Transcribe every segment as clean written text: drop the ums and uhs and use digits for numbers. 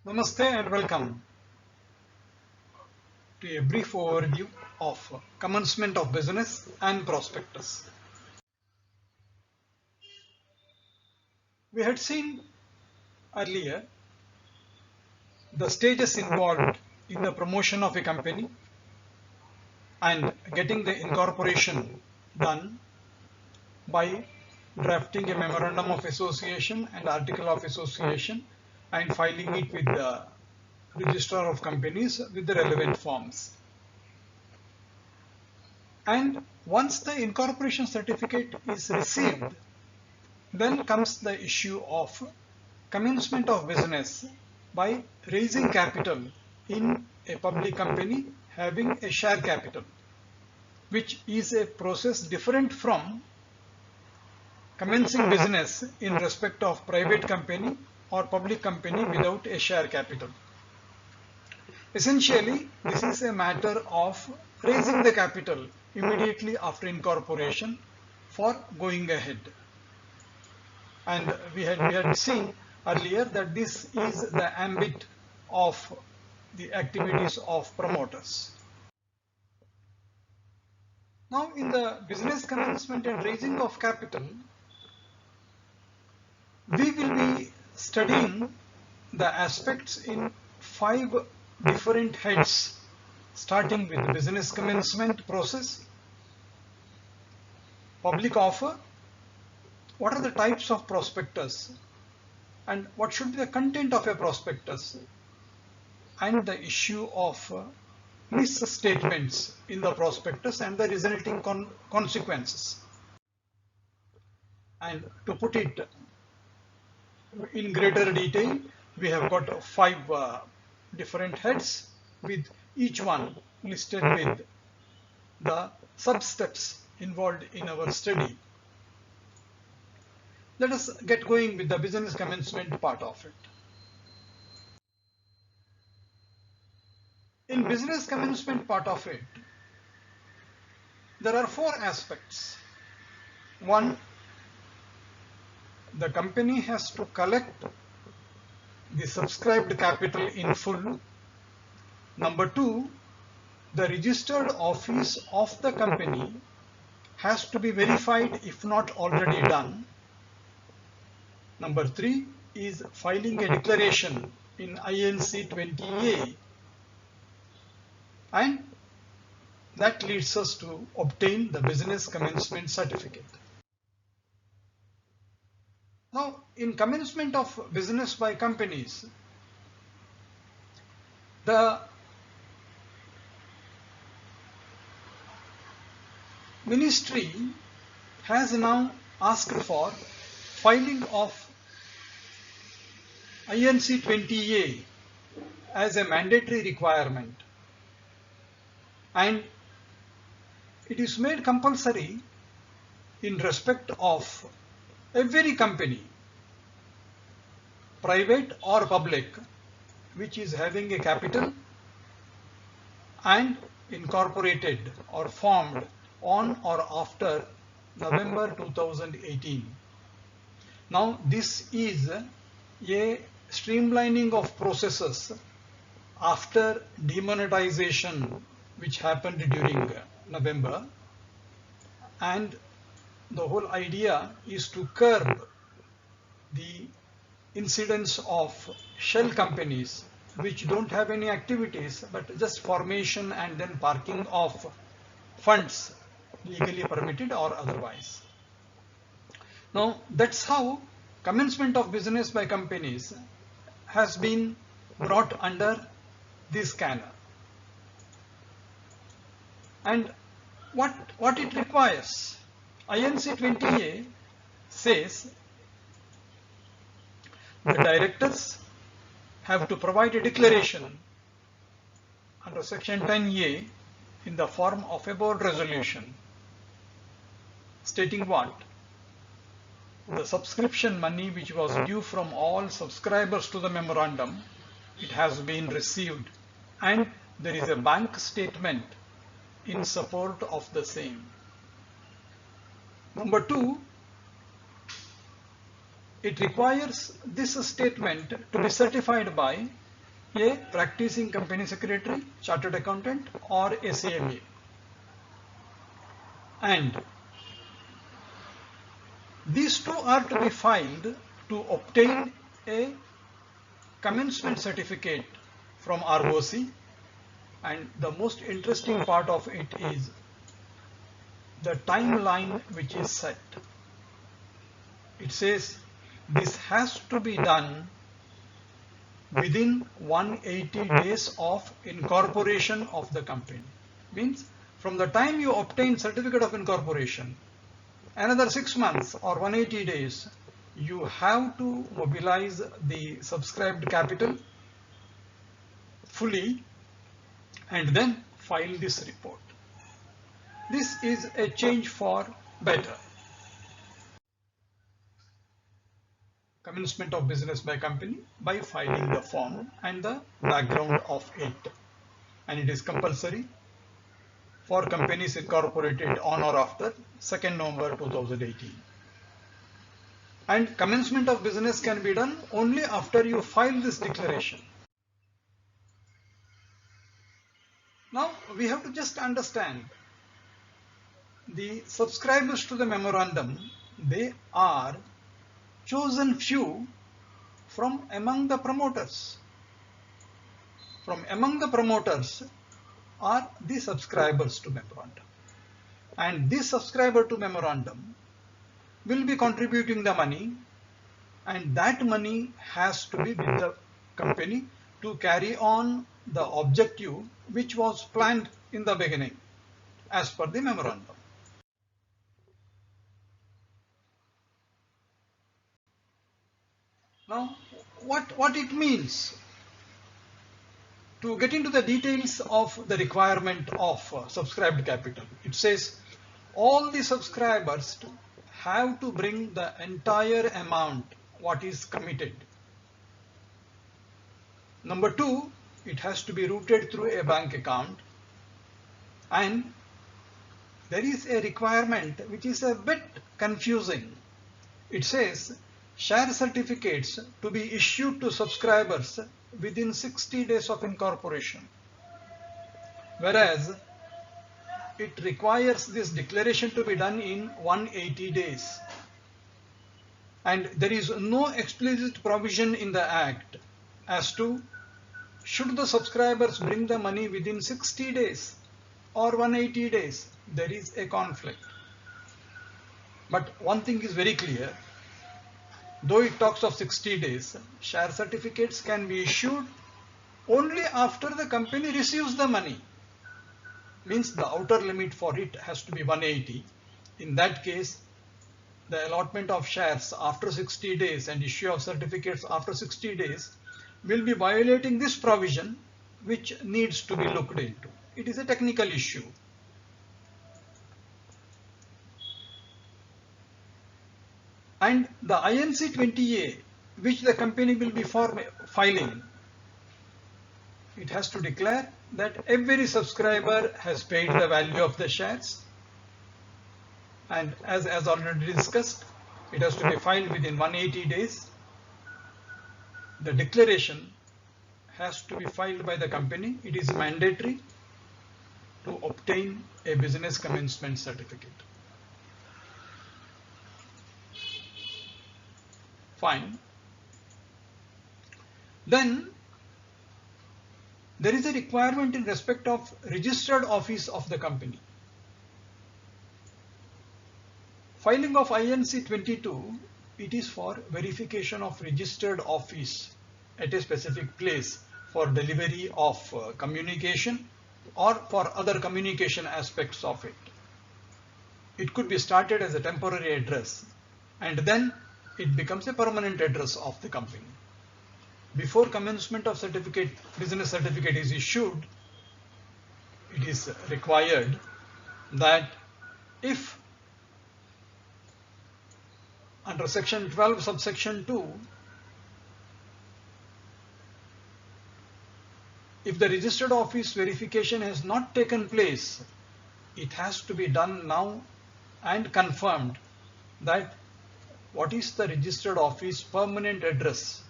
Namaste and welcome to a brief overview of commencement of business and prospectus. We had seen earlier the stages involved in the promotion of a company and getting the incorporation done by drafting a memorandum of association and article of association and filing it with the registrar of companies with the relevant forms. And once the incorporation certificate is received, then comes the issue of commencement of business by raising capital in a public company having a share capital, which is a process different from commencing business in respect of private company or public company without a share capital. Essentially, this is a matter of raising the capital immediately after incorporation for going ahead. And we had seen earlier that this is the ambit of the activities of promoters. Now, in the business commencement and raising of capital, we will be studying the aspects in 5 different heads, starting with the business commencement process, public offer, what are the types of prospectus, and what should be the content of a prospectus, and the issue of misstatements in the prospectus and the resulting consequences. And to put it in greater detail, we have got 5 different heads with each one listed with the sub-steps involved in our study. Let us get going with the business commencement part of it. In business commencement part of it, there are 4 aspects. 1, the company has to collect the subscribed capital in full. Number 2, the registered office of the company has to be verified if not already done. Number 3 is filing a declaration in INC 20A, and that leads us to obtain the business commencement certificate. Now, in commencement of business by companies, the ministry has now asked for filing of INC 20A as a mandatory requirement, and it is made compulsory in respect of every company, private or public, which is having a capital and incorporated or formed on or after November 2018. Now, this is a streamlining of processes after demonetization which happened during November, and the whole idea is to curb the incidence of shell companies which don't have any activities but just formation and then parking of funds legally permitted or otherwise. Now, that's how commencement of business by companies has been brought under this scanner. And what it requires, INC 20A says the directors have to provide a declaration under section 10A in the form of a board resolution stating what? The subscription money which was due from all subscribers to the memorandum, it has been received, and there is a bank statement in support of the same. Number 2, it requires this statement to be certified by a practicing company secretary, chartered accountant, or a CMA. And these two are to be filed to obtain a commencement certificate from ROC. And the most interesting part of it is the timeline which is set. It says this has to be done within 180 days of incorporation of the company. Means from the time you obtain certificate of incorporation, another 6 months or 180 days, you have to mobilize the subscribed capital fully and then file this report. This is a change for better. Commencement of business by company by filing the form and the background of it. And it is compulsory for companies incorporated on or after 2nd November 2018. And commencement of business can be done only after you file this declaration. Now we have to just understand the subscribers to the memorandum, they are chosen few from among the promoters. From among the promoters are the subscribers to memorandum. And this subscriber to memorandum will be contributing the money, and that money has to be with the company to carry on the objective which was planned in the beginning as per the memorandum. Now, what it means? To get into the details of the requirement of subscribed capital, it says all the subscribers have to bring the entire amount what is committed. Number 2, it has to be routed through a bank account, and there is a requirement which is a bit confusing. It says share certificates to be issued to subscribers within 60 days of incorporation, whereas it requires this declaration to be done in 180 days. And there is no explicit provision in the Act as to should the subscribers bring the money within 60 days or 180 days. There is a conflict. But one thing is very clear. Though it talks of 60 days, share certificates can be issued only after the company receives the money. Means the outer limit for it has to be 180. In that case, the allotment of shares after 60 days and issue of certificates after 60 days will be violating this provision, which needs to be looked into. It is a technical issue. And the INC 20A, which the company will be filing, it has to declare that every subscriber has paid the value of the shares, and as already discussed, it has to be filed within 180 days. The declaration has to be filed by the company. It is mandatory to obtain a business commencement certificate. Fine. Then there is a requirement in respect of registered office of the company. Filing of INC 22, it is for verification of registered office at a specific place for delivery of communication or for other communication aspects of it. It could be started as a temporary address and then it becomes a permanent address of the company. Before commencement of business certificate is issued, it is required that if under section 12 subsection 2, if the registered office verification has not taken place, it has to be done now and confirmed that what is the registered office permanent address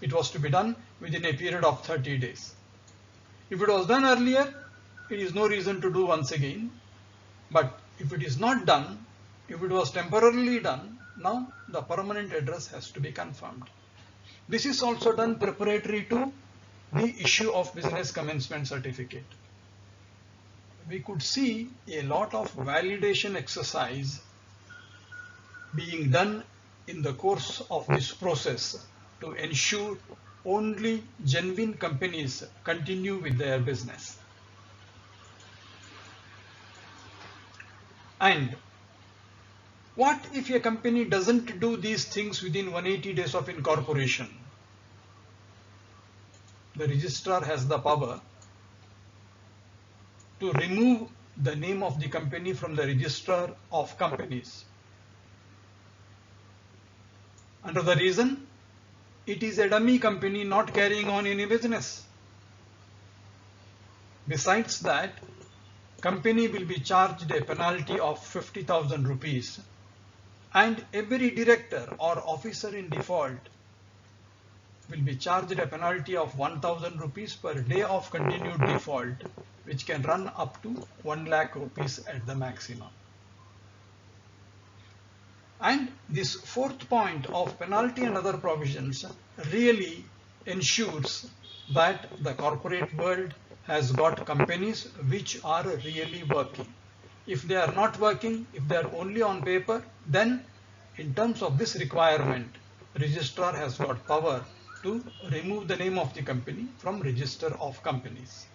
It was to be done within a period of 30 days. If it was done earlier, it is no reason to do once again. But if it is not done, if it was temporarily done, now the permanent address has to be confirmed. This is also done preparatory to the issue of business commencement certificate. We could see a lot of validation exercise being done in the course of this process to ensure only genuine companies continue with their business. And what if a company doesn't do these things within 180 days of incorporation? The registrar has the power to remove the name of the company from the register of companies. Under the reason, it is a dummy company not carrying on any business. Besides that, company will be charged a penalty of 50,000 rupees, and every director or officer in default will be charged a penalty of 1,000 rupees per day of continued default, which can run up to 1 lakh rupees at the maximum. And this fourth point of penalty and other provisions really ensures that the corporate world has got companies which are really working. If they are not working, if they are only on paper, then in terms of this requirement, registrar has got power to remove the name of the company from register of companies.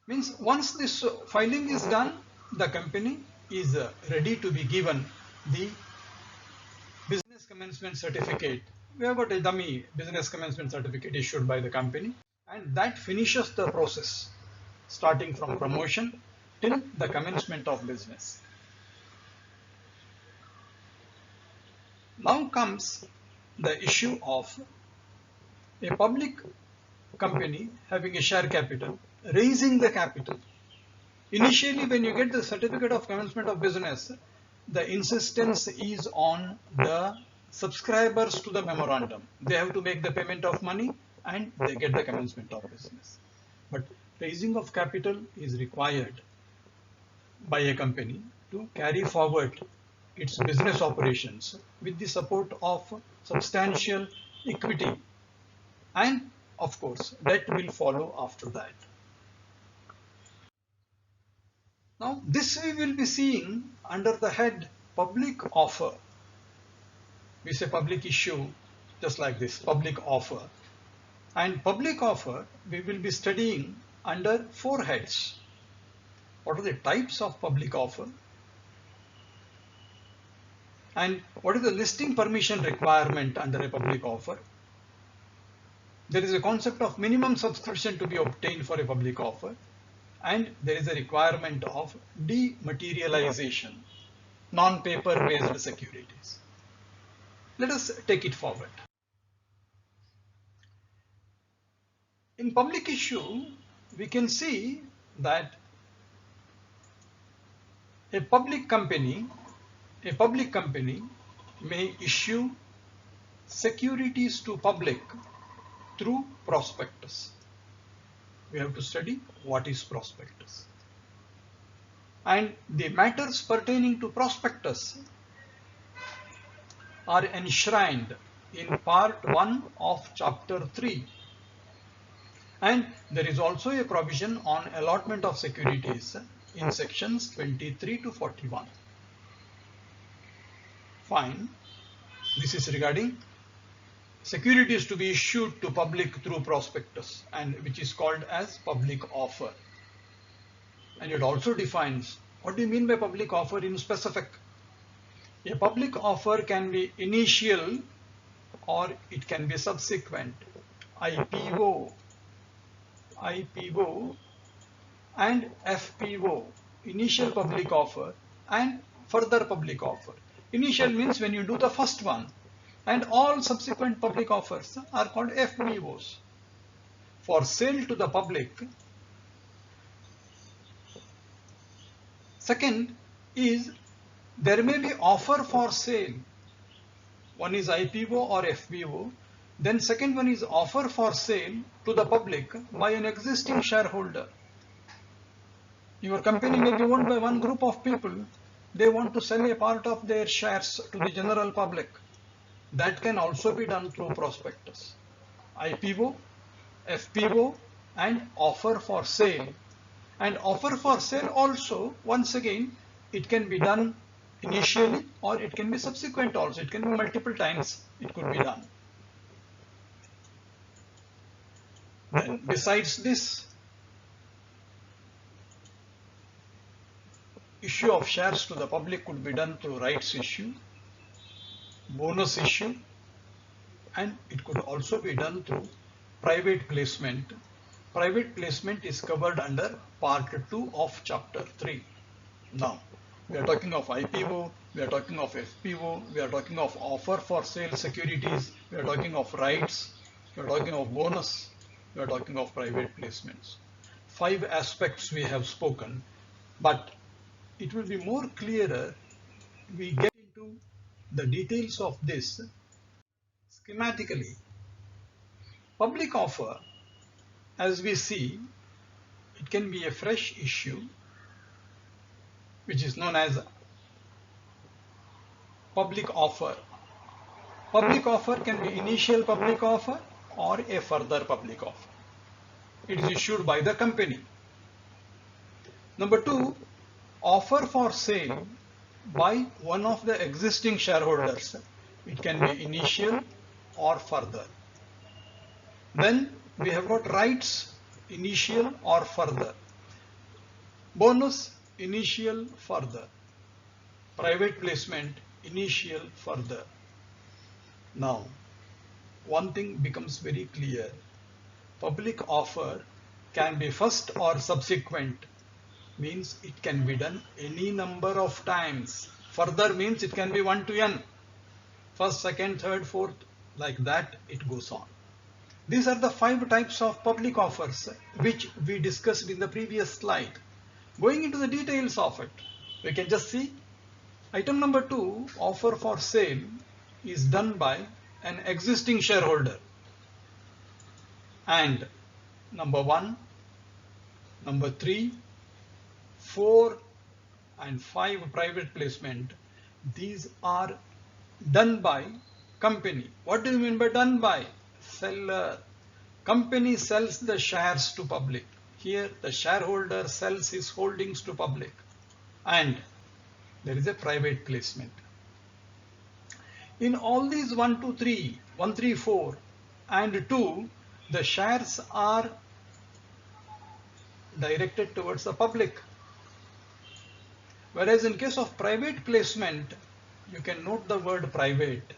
Means once this filing is done, the company is ready to be given the business commencement certificate. We have got a dummy business commencement certificate issued by the company, and that finishes the process starting from promotion till the commencement of business. Now comes the issue of a public company having a share capital, raising the capital. Initially, when you get the certificate of commencement of business, the insistence is on the subscribers to the memorandum. They have to make the payment of money and they get the commencement of business. But raising of capital is required by a company to carry forward its business operations with the support of substantial equity, and of course debt will follow after that. Now this we will be seeing under the head public offer. We say public issue just like this, public offer. And public offer we will be studying under 4 heads. What are the types of public offer? And what is the listing permission requirement under a public offer? There is a concept of minimum subscription to be obtained for a public offer, and there is a requirement of dematerialization, non-paper based securities. Let us take it forward. In public issue, we can see that a public company may issue securities to public through prospectus. We have to study what is prospectus. And the matters pertaining to prospectus are enshrined in part 1 of chapter 3. And there is also a provision on allotment of securities in sections 23 to 41. Fine. This is regarding securities to be issued to public through prospectus, and which is called as public offer. And it also defines what do you mean by public offer in specific. A public offer can be initial or it can be subsequent. IPO and FPO, initial public offer and further public offer. Initial means when you do the first one, and all subsequent public offers are called FPOs. For sale to the public. Second is There may be offer for sale. One is IPO or FPO. Then second one is offer for sale to the public by an existing shareholder. Your company may be owned by one group of people. They want to sell a part of their shares to the general public. That can also be done through prospectus. IPO, FPO, and offer for sale. And offer for sale also, once again, it can be done initially or it can be subsequent also. It can be multiple times it could be done. Then besides this, issue of shares to the public could be done through rights issue, bonus issue, and it could also be done through private placement. Private placement is covered under part 2 of chapter 3. Now, we are talking of IPO, we are talking of FPO, we are talking of offer for sale securities, we are talking of rights, we are talking of bonus, we are talking of private placements. 5 aspects we have spoken, but it will be more clearer we get into the details of this schematically. Public offer, as we see, it can be a fresh issue which is known as public offer. Public offer can be initial public offer or a further public offer. It is issued by the company. Number 2, offer for sale by one of the existing shareholders. It can be initial or further. Then we have got rights, initial or further. Bonus, initial, further. Private placement, initial, further. Now, one thing becomes very clear. Public offer can be first or subsequent. Means it can be done any number of times. Further means it can be 1 to n. First, second, third, fourth, like that it goes on. These are the 5 types of public offers which we discussed in the previous slide. Going into the details of it, we can just see item number 2, offer for sale is done by an existing shareholder. And number 1, number 3, 4 and 5 private placement, these are done by company. What do you mean by done by? Seller. Company sells the shares to public. Here the shareholder sells his holdings to public, and there is a private placement. In all these 1, 2, 3, 1, 3, 4 and 2, the shares are directed towards the public. Whereas in case of private placement, you can note the word private.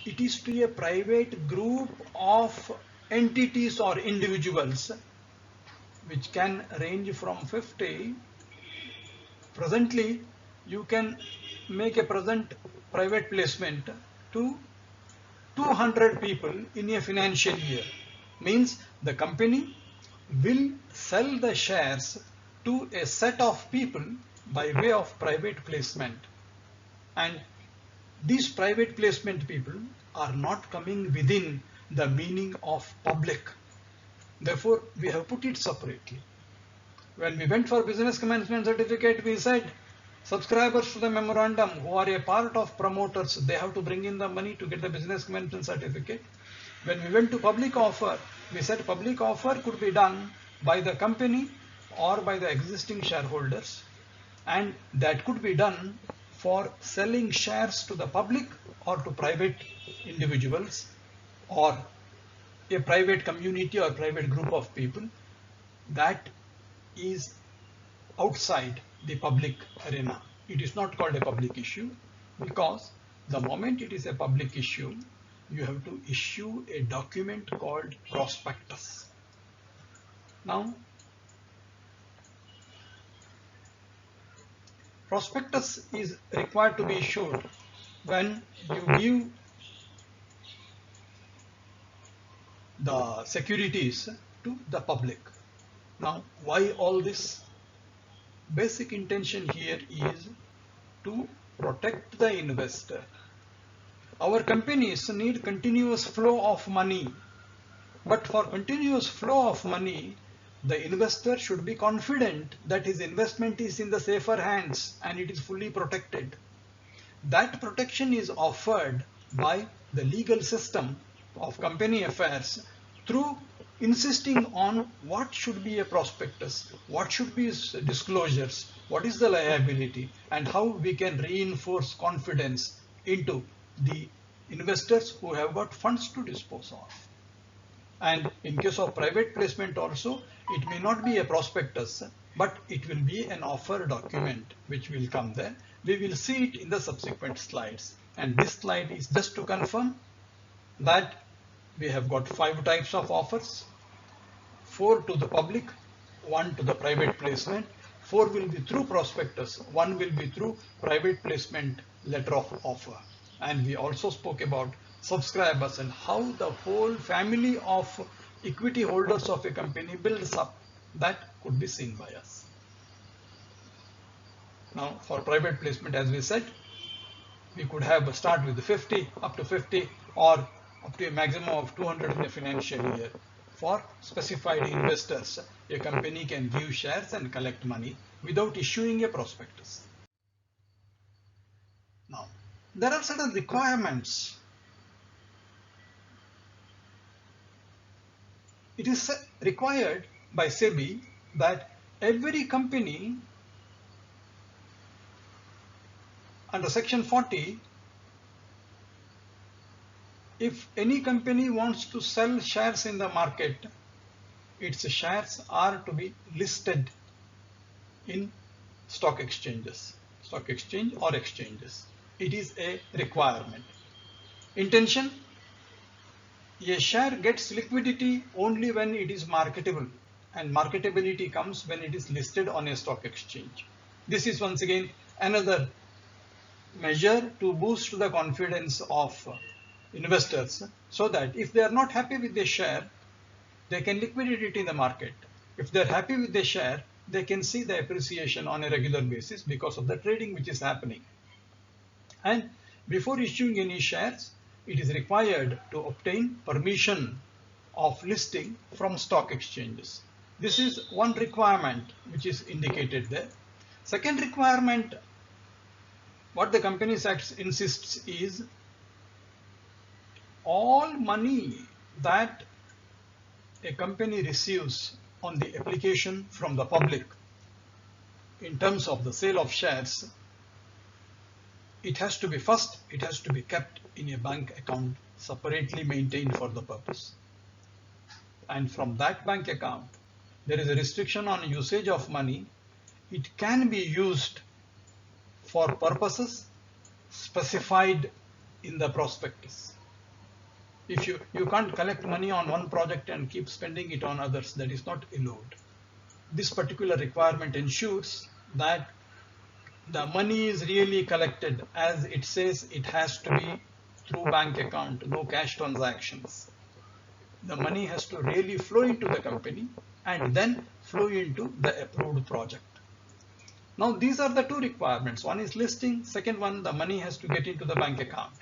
It is to a private group of entities or individuals which can range from 50. Presently, you can make a present private placement to 200 people in a financial year. Means the company will sell the shares to a set of people by way of private placement, and these private placement people are not coming within the meaning of public. Therefore, we have put it separately. When we went for business commencement certificate, we said subscribers to the memorandum who are a part of promoters, they have to bring in the money to get the business commencement certificate. When we went to public offer, we said public offer could be done by the company or by the existing shareholders, and that could be done for selling shares to the public or to private individuals or a private community or private group of people. That is outside the public arena. It is not called a public issue, because the moment it is a public issue, you have to issue a document called prospectus. Now, prospectus is required to be issued when you give the securities to the public. Now, why all this? Basic intention here is to protect the investor. Our companies need continuous flow of money, but for continuous flow of money, the investor should be confident that his investment is in the safer hands and it is fully protected. That protection is offered by the legal system of company affairs through insisting on what should be a prospectus, what should be disclosures, what is the liability, and how we can reinforce confidence into the investors who have got funds to dispose of. And in case of private placement also, it may not be a prospectus, but it will be an offer document which will come there. We will see it in the subsequent slides. And this slide is just to confirm that we have got 5 types of offers, 4 to the public, 1 to the private placement, 4 will be through prospectus, 1 will be through private placement letter of offer. And we also spoke about subscribers and how the whole family of equity holders of a company builds up. That could be seen by us. Now for private placement, as we said, we could have start with 50, up to 50, or up to a maximum of 200 in a financial year. For specified investors, a company can give shares and collect money without issuing a prospectus. Now, there are certain requirements. It is required by SEBI that every company under section 40, if any company wants to sell shares in the market, its shares are to be listed in stock exchanges, stock exchange or exchanges. It is a requirement. Intention: a share gets liquidity only when it is marketable, and marketability comes when it is listed on a stock exchange. This is once again another measure to boost the confidence of investors, so that if they are not happy with the share, they can liquidate it in the market. If they are happy with the share, they can see the appreciation on a regular basis because of the trading which is happening. And before issuing any shares, it is required to obtain permission of listing from stock exchanges. This is one requirement which is indicated there. Second requirement, what the Companies Act insists is all money that a company receives on the application from the public in terms of the sale of shares, it has to be kept in a bank account separately maintained for the purpose. And from that bank account, there is a restriction on usage of money. It can be used for purposes specified in the prospectus. If you can't collect money on one project and keep spending it on others, that is not allowed. This particular requirement ensures that the money is really collected as it says. It has to be through bank account, no cash transactions. The money has to really flow into the company and then flow into the approved project. Now these are the 2 requirements. One is listing, second one, the money has to get into the bank account.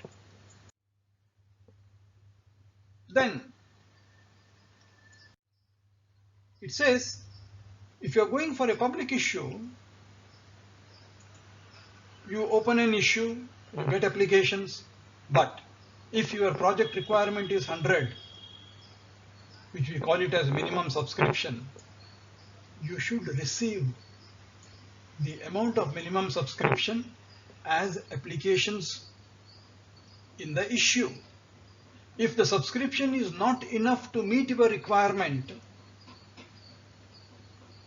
Then it says, if you are going for a public issue, you open an issue, you get applications, but if your project requirement is 100, which we call it as minimum subscription, you should receive the amount of minimum subscription as applications in the issue. If the subscription is not enough to meet your requirement,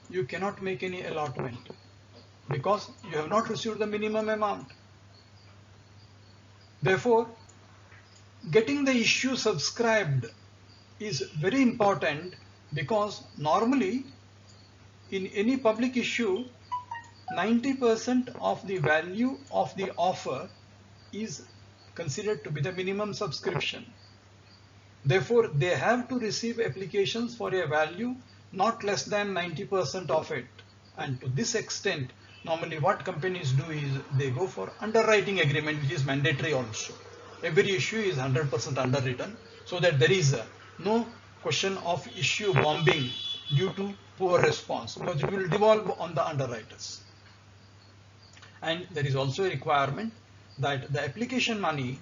you cannot make any allotment because you have not received the minimum amount. Therefore, getting the issue subscribed is very important, because normally in any public issue, 90% of the value of the offer is considered to be the minimum subscription. Therefore, they have to receive applications for a value not less than 90% of it. And to this extent, normally what companies do is they go for underwriting agreement, which is mandatory also. Every issue is 100% underwritten, so that there is no question of issue bombing due to poor response, because it will devolve on the underwriters. And there is also a requirement that the application money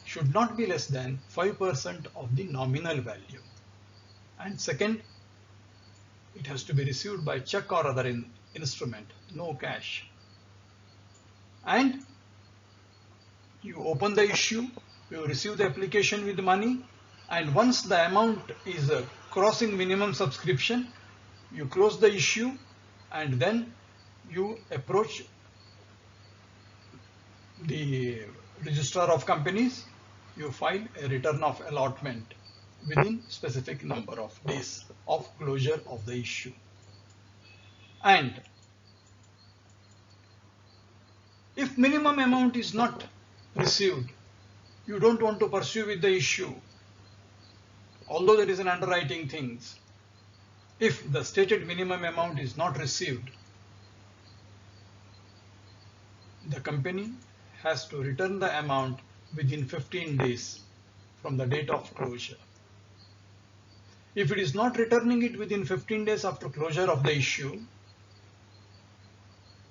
should not be less than 5% of the nominal value. And second, it has to be received by check or other instrument, no cash. And you open the issue, you receive the application with money, and once the amount is crossing minimum subscription, you close the issue, and then you approach the registrar of companies, you file a return of allotment within specific number of days of closure of the issue. And if minimum amount is not received, you don't want to pursue with the issue, although there is an underwriting things. If the stated minimum amount is not received, the company has to return the amount within 15 days from the date of closure. If it is not returning it within 15 days after closure of the issue,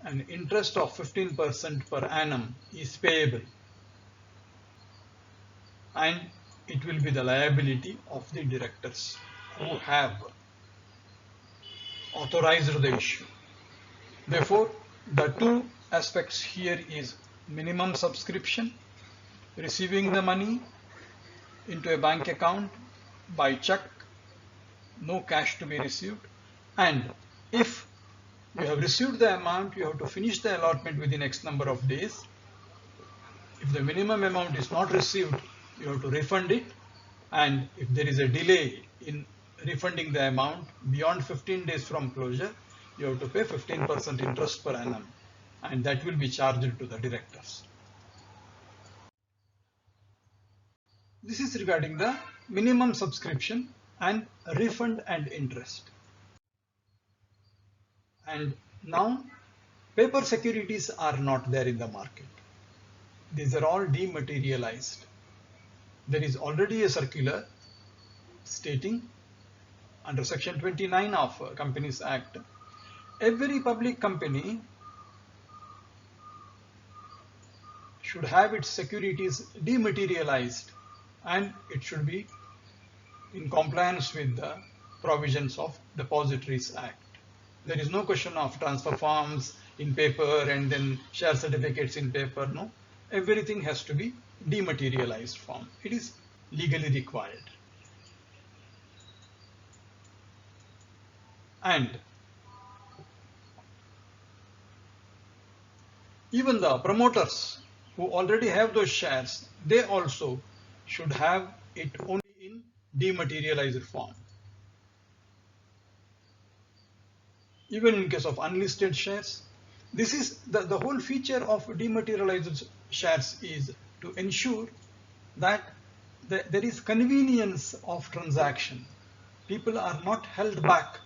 an interest of 15% per annum is payable, and it will be the liability of the directors who have authorized the issue. Therefore, the two aspects here is minimum subscription, receiving the money into a bank account by check, no cash to be received, and if you have received the amount, you have to finish the allotment within X number of days. If the minimum amount is not received, you have to refund it, and if there is a delay in refunding the amount beyond 15 days from closure, you have to pay 15% interest per annum, and that will be charged to the directors. This is regarding the minimum subscription and refund and interest. And now paper securities are not there in the market. These are all dematerialized. There is already a circular stating under section 29 of Companies Act, every public company should have its securities dematerialized, and it should be in compliance with the provisions of Depositories Act. There is no question of transfer forms in paper and then share certificates in paper. No, everything has to be dematerialized form. It is legally required. And even the promoters who already have those shares, they also should have it only in dematerialized form. Even in case of unlisted shares, this is the whole feature of dematerialized shares is to ensure that there is convenience of transaction. People are not held back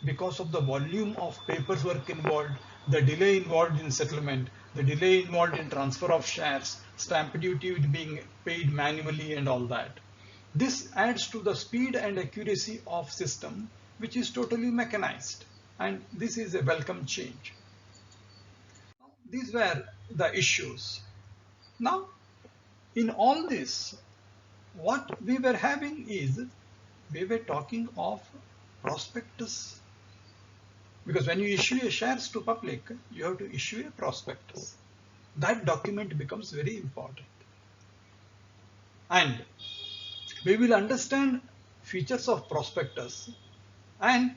because of the volume of paperwork involved, the delay involved in settlement, the delay involved in transfer of shares, stamp duty being paid manually and all that. This adds to the speed and accuracy of system, which is totally mechanized, and this is a welcome change. These were the issues. Now, in all this, what we were having is, we were talking of prospectus. Because when you issue a shares to public, you have to issue a prospectus. That document becomes very important. And we will understand features of prospectus. And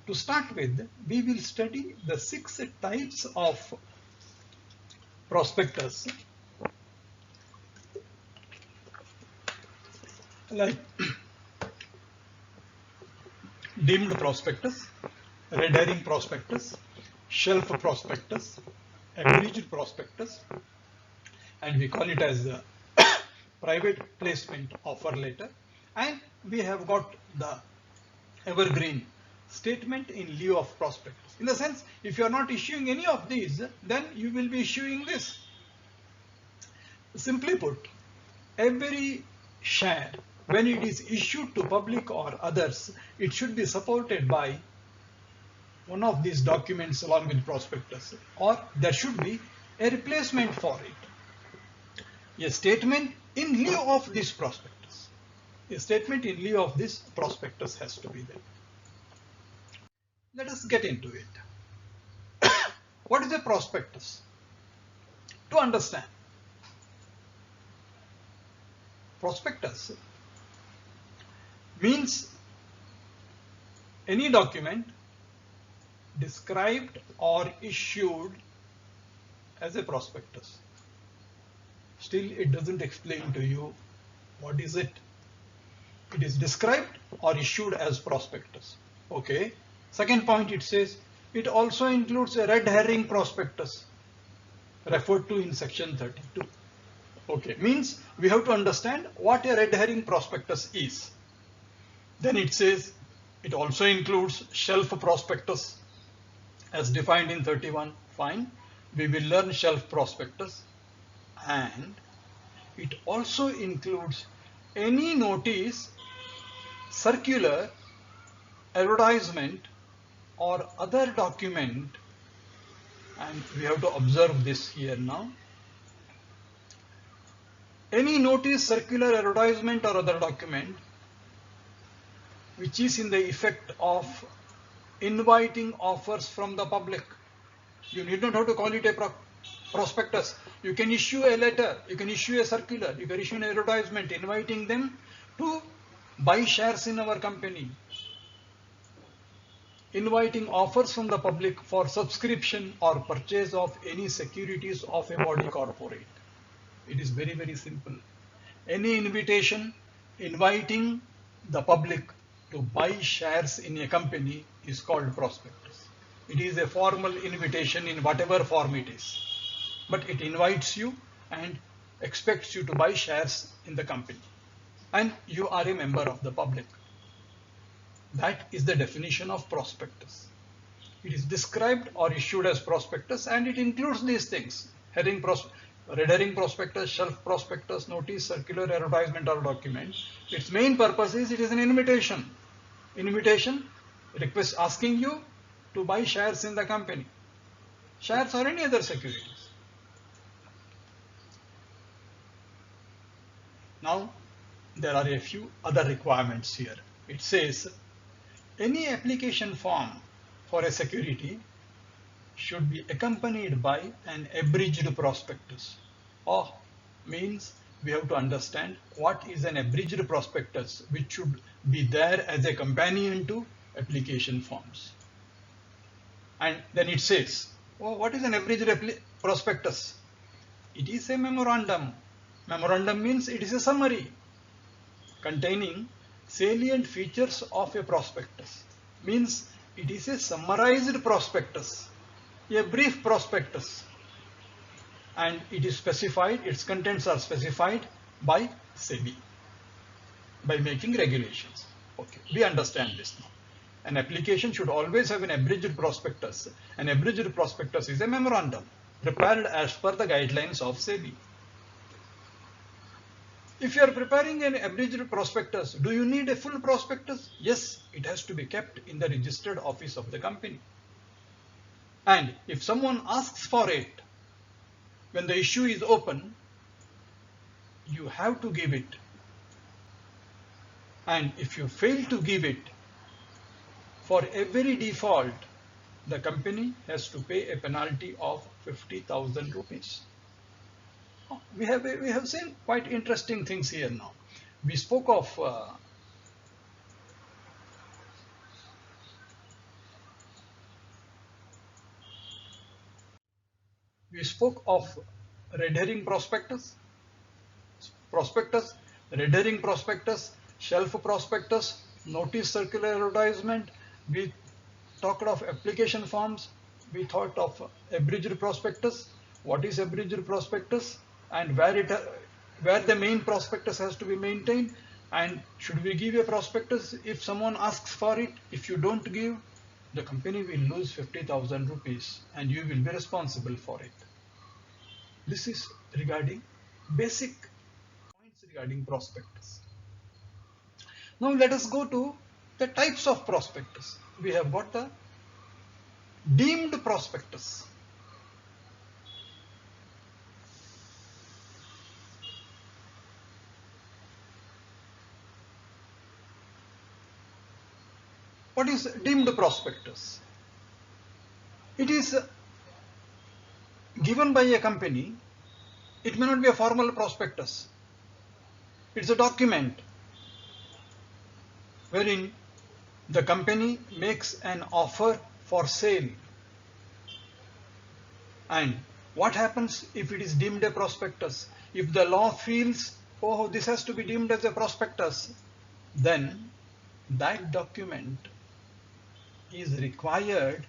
to start with, we will study the 6 types of prospectus. Like deemed prospectus, red herring prospectus, shelf prospectus, abridged prospectus, and we call it as the private placement offer letter. And we have got the evergreen statement in lieu of prospectus. In the sense, if you are not issuing any of these, then you will be issuing this. Simply put, every share, when it is issued to public or others, it should be supported by one of these documents along with prospectus, or there should be a replacement for it. A statement in lieu of this prospectus. A statement in lieu of this prospectus has to be there. Let us get into it. What is a prospectus? To understand, prospectus means any document described or issued as a prospectus. Still, it doesn't explain to you what is it. It is described or issued as prospectus. Okay. Second point, it says it also includes a red herring prospectus referred to in section 32. Okay, means we have to understand what a red herring prospectus is. Then it says it also includes shelf prospectus as defined in 31. Fine, we will learn shelf prospectus. And it also includes any notice, circular, advertisement, or other document, and we have to observe this here now. Any notice, circular, advertisement, or other document which is in the effect of inviting offers from the public. You need not have to call it a prospectus. You can issue a letter, you can issue a circular, you can issue an advertisement inviting them to buy shares in our company, inviting offers from the public for subscription or purchase of any securities of a body corporate. It is very, very simple. Any invitation inviting the public to buy shares in a company is called prospectus. It is a formal invitation in whatever form it is, but it invites you and expects you to buy shares in the company, and you are a member of the public. That is the definition of prospectus. It is described or issued as prospectus, and it includes these things: red herring prospectus, shelf prospectus, notice, circular, advertisement, or document. Its main purpose is it is an invitation. Invitation, request asking you to buy shares in the company, shares or any other securities. Now, there are a few other requirements here. It says any application form for a security should be accompanied by an abridged prospectus. Or means we have to understand what is an abridged prospectus, which should be there as a companion to application forms. And then it says, oh, what is an abridged prospectus? It is a memorandum. Memorandum means it is a summary containing salient features of a prospectus. Means it is a summarized prospectus, a brief prospectus, and it is specified, its contents are specified by SEBI by making regulations. Okay, we understand this now. An application should always have an abridged prospectus. An abridged prospectus is a memorandum prepared as per the guidelines of SEBI. If you are preparing an abridged prospectus, do you need a full prospectus? Yes, it has to be kept in the registered office of the company. And if someone asks for it, when the issue is open, you have to give it. And if you fail to give it, for every default, the company has to pay a penalty of 50,000 rupees. We have seen quite interesting things here now. We spoke of red herring prospectus, red herring prospectus, shelf prospectus, notice, circular, advertisement. We talked of application forms. We thought of abridged prospectus. What is abridged prospectus, and where the main prospectus has to be maintained, And should we give a prospectus if someone asks for it? If you don't give, the company will lose 50,000 rupees and you will be responsible for it. This is regarding basic points regarding prospectus. Now let us go to the types of prospectus. We have got the deemed prospectus. What is deemed prospectus? It is given by a company. It may not be a formal prospectus. It's a document wherein the company makes an offer for sale. And what happens if it is deemed a prospectus? If the law feels, oh, this has to be deemed as a prospectus, then that document is required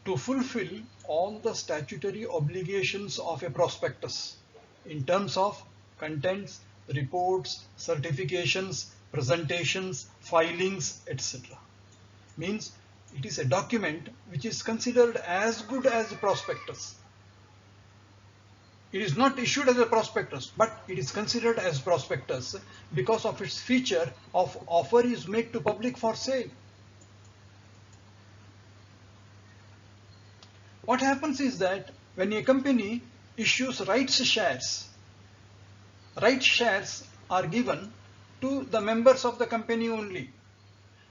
to fulfill all the statutory obligations of a prospectus in terms of contents, reports, certifications, presentations, filings, etc. Means it is a document which is considered as good as a prospectus. It is not issued as a prospectus, but it is considered as prospectus because of its feature of offer is made to public for sale. What happens is that when a company issues rights shares are given to the members of the company only.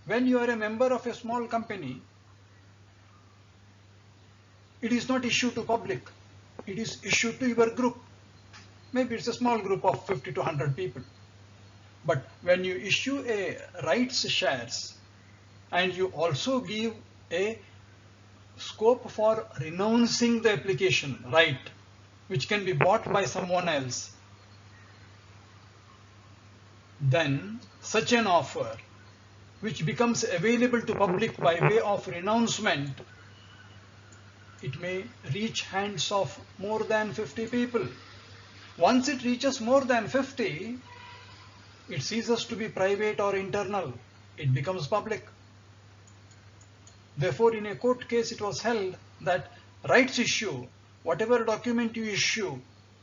When you are a member of a small company, it is not issued to public. It is issued to your group. Maybe it's a small group of 50 to 100 people. But when you issue a rights shares and you also give a scope for renouncing the application right, which can be bought by someone else, then such an offer which becomes available to public by way of renouncement, it may reach hands of more than 50 people. Once it reaches more than 50, it ceases to be private or internal. It becomes public. Therefore, in a court case, it was held that rights issue, whatever document you issue,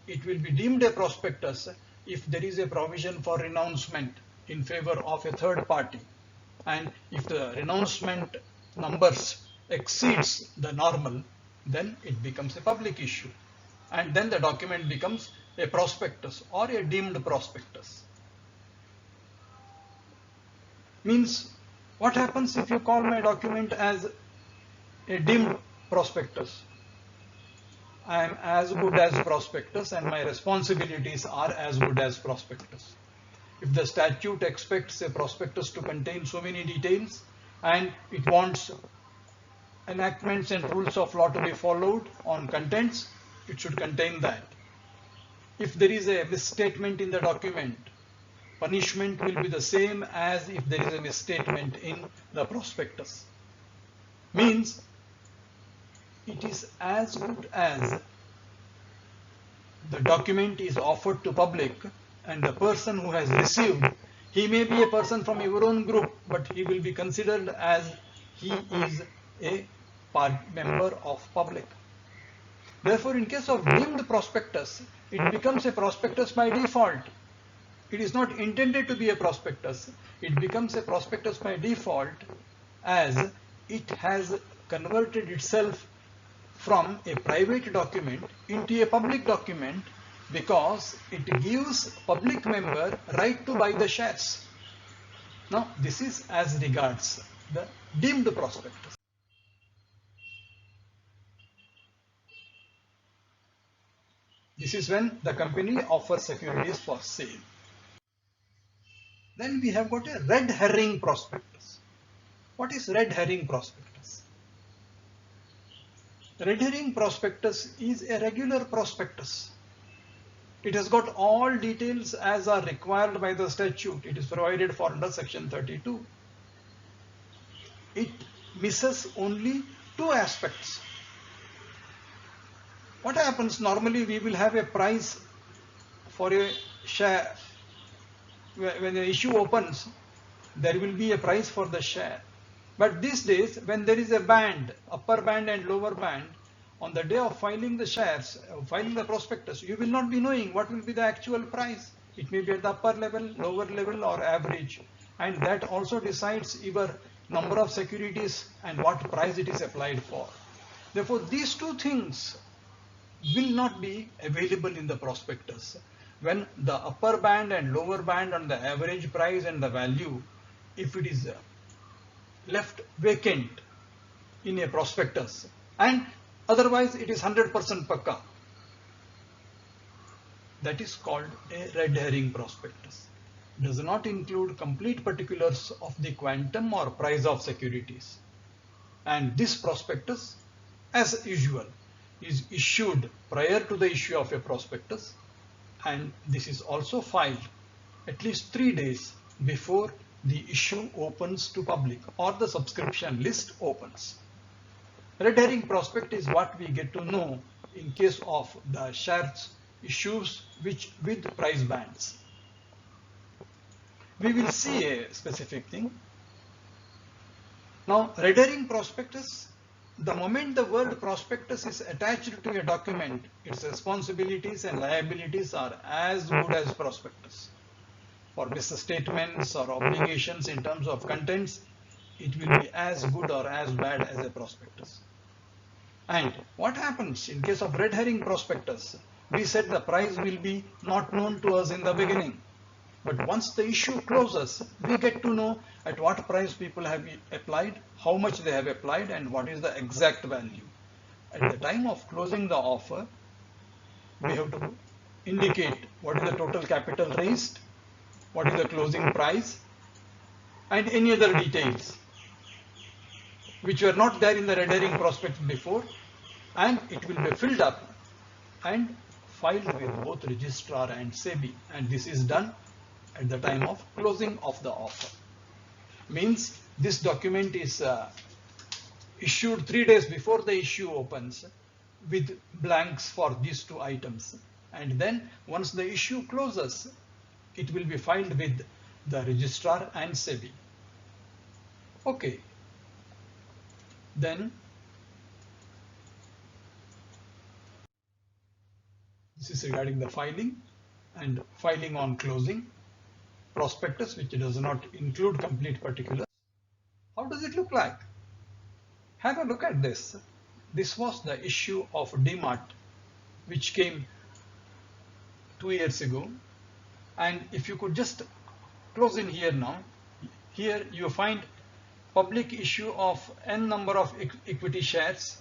it will be deemed a prospectus if there is a provision for renouncement in favor of a third party. And if the renouncement numbers exceeds the normal, then it becomes a public issue. And then the document becomes a prospectus or a deemed prospectus. Means, what happens if you call my document as a deemed prospectus? I am as good as prospectus and my responsibilities are as good as prospectus. If the statute expects a prospectus to contain so many details and it wants enactments and rules of law to be followed on contents, it should contain that. If there is a misstatement in the document, punishment will be the same as if there is a misstatement in the prospectus. Means it is as good as the document is offered to public, and the person who has received, he may be a person from your own group, but he will be considered as he is a member of public. Therefore, in case of deemed prospectus, it becomes a prospectus by default. It is not intended to be a prospectus. It becomes a prospectus by default as it has converted itself from a private document into a public document because it gives public member right to buy the shares. Now, this is as regards the deemed prospectus. This is when the company offers securities for sale. Then we have got a red herring prospectus. What is red herring prospectus? Red herring prospectus is a regular prospectus. It has got all details as are required by the statute. It is provided for under section 32. It misses only two aspects. What happens normally? We will have a price for a share when the issue opens, there will be a price for the share. But these days, when there is a band, upper band and lower band, on the day of filing the shares, filing the prospectus, you will not be knowing what will be the actual price. It may be at the upper level, lower level, or average. And that also decides your number of securities and what price it is applied for. Therefore, these two things will not be available in the prospectus. When the upper band and lower band on the average price and the value, if it is left vacant in a prospectus, and otherwise it is 100% pakka, that is called a red herring prospectus. Does not include complete particulars of the quantum or price of securities. And this prospectus, as usual, is issued prior to the issue of a prospectus, and this is also filed at least 3 days before the issue opens to public or the subscription list opens. Red herring prospect is what we get to know in case of the shares issues with price bands. We will see a specific thing. Now, red herring prospectus, the moment the word prospectus is attached to a document, its responsibilities and liabilities are as good as prospectus. For business statements or obligations in terms of contents, it will be as good or as bad as a prospectus. And what happens in case of red herring prospectus? We said the price will be not known to us in the beginning. But once the issue closes, we get to know at what price people have applied, how much they have applied, and what is the exact value. At the time of closing the offer, we have to indicate what is the total capital raised, what is the closing price, and any other details which were not there in the red herring prospectus before, and it will be filled up and filed with both registrar and SEBI, and this is done at the time of closing of the offer. Means this document is issued 3 days before the issue opens with blanks for these two items, and then once the issue closes, it will be filed with the registrar and SEBI. Okay, then this is regarding the filing and filing on closing. Prospectus, which does not include complete particulars. How does it look like? Have a look at this. This was the issue of DMart, which came 2 years ago. And if you could just close in here now, here you find public issue of n number of equity shares,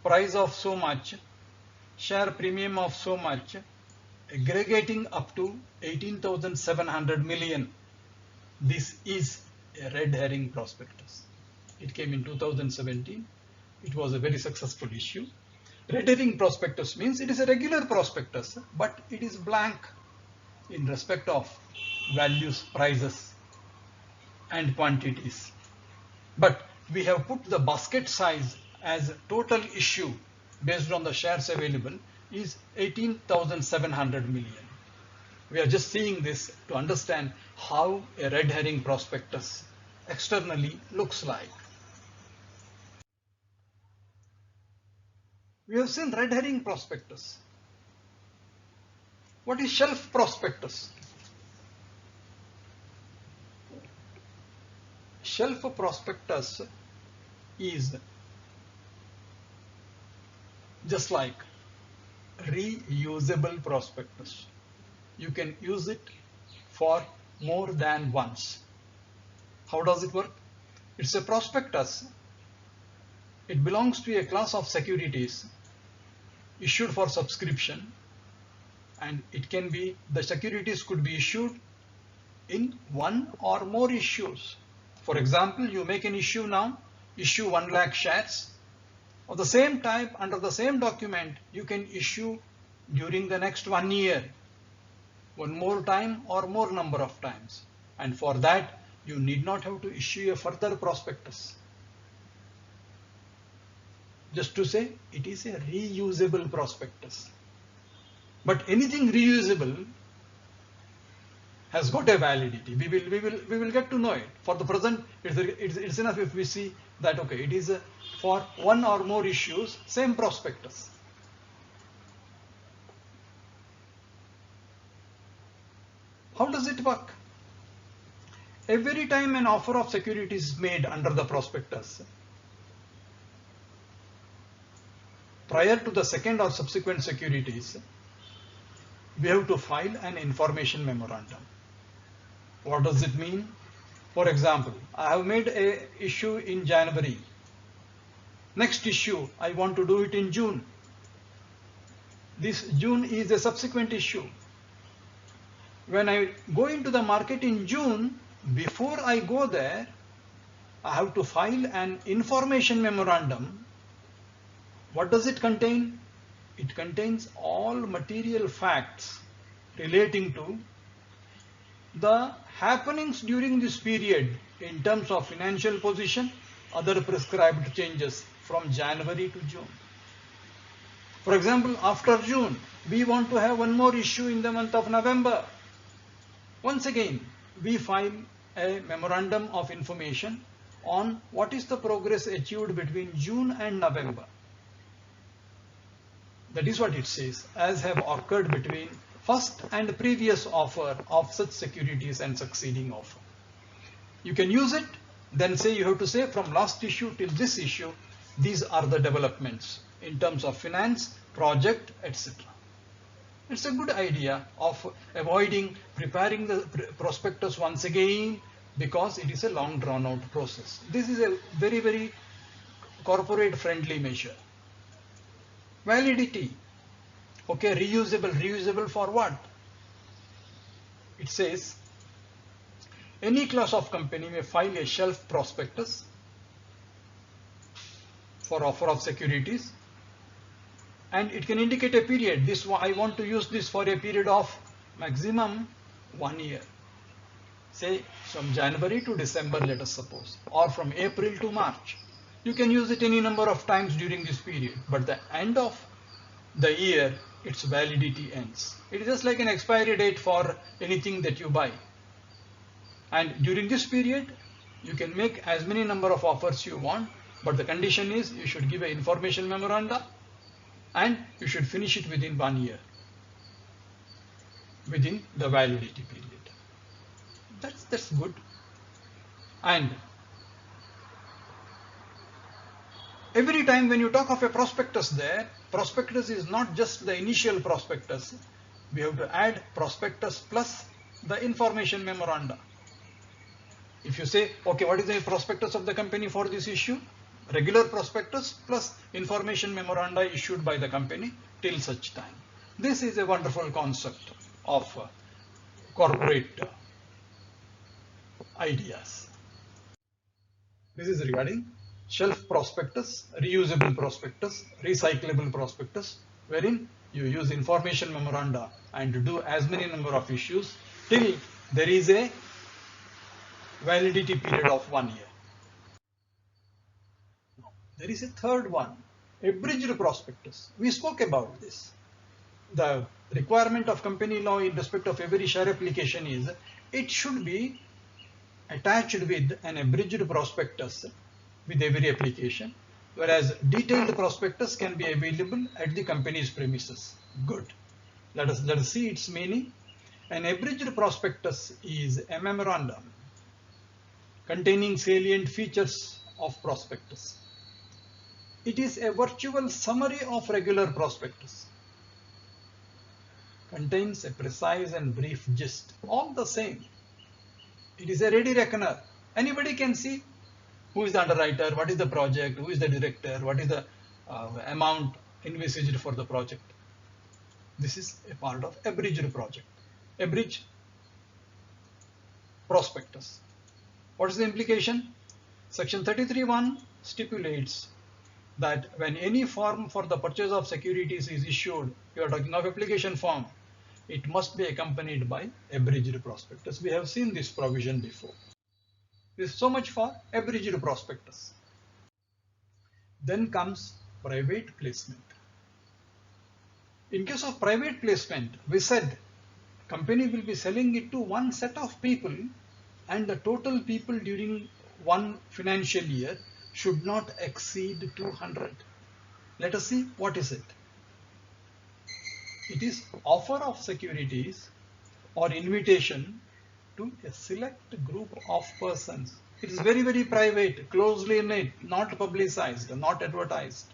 price of so much, share premium of so much, aggregating up to 18,700 million. This is a red herring prospectus. It came in 2017. It was a very successful issue. Red herring prospectus means it is a regular prospectus, but it is blank in respect of values, prices, and quantities. But we have put the basket size as total issue based on the shares available is 18,700 million. We are just seeing this to understand how a red herring prospectus externally looks like. We have seen red herring prospectus. What is shelf prospectus? Shelf prospectus is just like reusable prospectus. You can use it for more than once. How does it work? It's a prospectus. It belongs to a class of securities issued for subscription, and it can be, the securities could be issued in one or more issues. For example, you make an issue now, issue 1 lakh shares. Of the same type, under the same document, you can issue during the next 1 year, one more time or more number of times. And for that, you need not have to issue a further prospectus. Just to say, it is a reusable prospectus. But anything reusable has got a validity. We will get to know it. For the present, it's enough if we see that okay, it is for one or more issues, same prospectus. How does it work? Every time an offer of securities is made under the prospectus, prior to the second or subsequent securities, we have to file an information memorandum. What does it mean? For example, I have made a issue in January. Next issue, I want to do it in June. This June is a subsequent issue. When I go into the market in June, before I go there, I have to file an information memorandum. What does it contain? It contains all material facts relating to the happenings during this period in terms of financial position, other prescribed changes from January to June. For example, after June, we want to have one more issue in the month of November. Once again, we file a memorandum of information on what is the progress achieved between June and November. That is what it says, as have occurred between first and previous offer of such securities and succeeding offer. You can use it, then say you have to say from last issue till this issue, these are the developments in terms of finance, project, etc. It's a good idea of avoiding preparing the prospectus once again because it is a long drawn out process. This is a very, very corporate friendly measure. Validity. Okay, reusable for what? It says any class of company may file a shelf prospectus for offer of securities, and it can indicate a period. This I want to use this for a period of maximum 1 year. Say from January to December, let us suppose, or from April to March. You can use it any number of times during this period, but the end of the year, its validity ends. It is just like an expiry date for anything that you buy. And during this period, you can make as many number of offers you want, but the condition is you should give an information memoranda and you should finish it within 1 year, within the validity period. That's good. And every time when you talk of a prospectus there, prospectus is not just the initial prospectus. We have to add prospectus plus the information memoranda. If you say, okay, what is the prospectus of the company for this issue? Regular prospectus plus information memoranda issued by the company till such time. This is a wonderful concept of corporate ideas. This is regarding shelf prospectus, reusable prospectus, recyclable prospectus, wherein you use information memoranda and do as many number of issues till there is a validity period of 1 year. There is a third one, abridged prospectus. We spoke about this. The requirement of company law in respect of every share application is it should be attached with an abridged prospectus with every application, whereas detailed prospectus can be available at the company's premises. Good. Let us see its meaning. An abridged prospectus is a memorandum containing salient features of prospectus. It is a virtual summary of regular prospectus. Contains a precise and brief gist, all the same. It is a ready reckoner. Anybody can see who is the underwriter, what is the project, who is the director, what is the amount envisaged for the project. This is a part of abridged project, abridged prospectus. What is the implication? Section 33(1) stipulates that when any form for the purchase of securities is issued, you are talking of application form, it must be accompanied by abridged prospectus. We have seen this provision before. This is so much for abridged prospectus. Then comes private placement. In case of private placement, we said Company will be selling it to one set of people, and the total people during one financial year should not exceed 200. Let us see what is it. It is offer of securities or invitation to a select group of persons. It is very, very private, closely knit, not publicized, not advertised.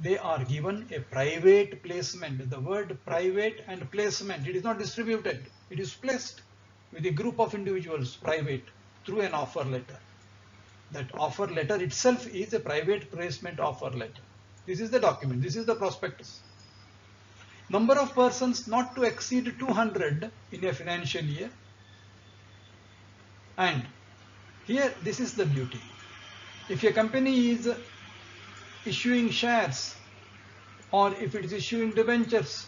They are given a private placement. The word private and placement, it is not distributed. It is placed with a group of individuals, private, through an offer letter. That offer letter itself is a private placement offer letter. This is the document. This is the prospectus. Number of persons not to exceed 200 in a financial year. And here, this is the beauty. If a company is issuing shares, or if it is issuing debentures,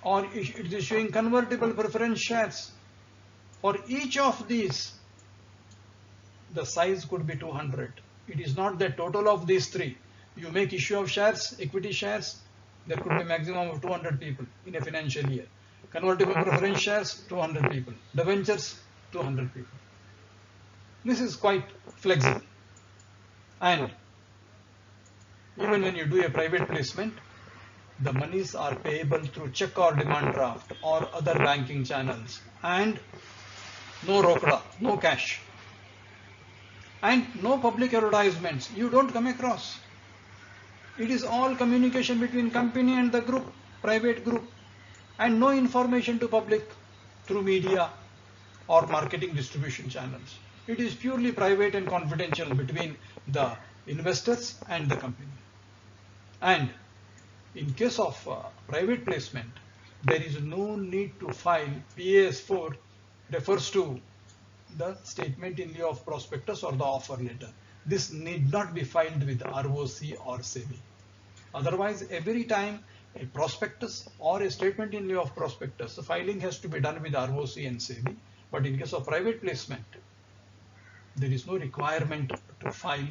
or it is issuing convertible preference shares, for each of these, the size could be 200. It is not the total of these three. You make issue of shares, equity shares, there could be maximum of 200 people in a financial year. Convertible preference shares, 200 people. Debentures, 200 people. This is quite flexible. And even when you do a private placement, the monies are payable through check or demand draft or other banking channels, and no rokda, no cash, and no public advertisements. You don't come across. It is all communication between company and the group, private group, and no information to public through media or marketing distribution channels. It is purely private and confidential between the investors and the company. And in case of private placement, there is no need to file. PAS4 refers to the statement in lieu of prospectus or the offer letter. This need not be filed with ROC or SEBI. Otherwise, every time a prospectus or a statement in lieu of prospectus, the filing has to be done with ROC and SEBI. But in case of private placement, there is no requirement to file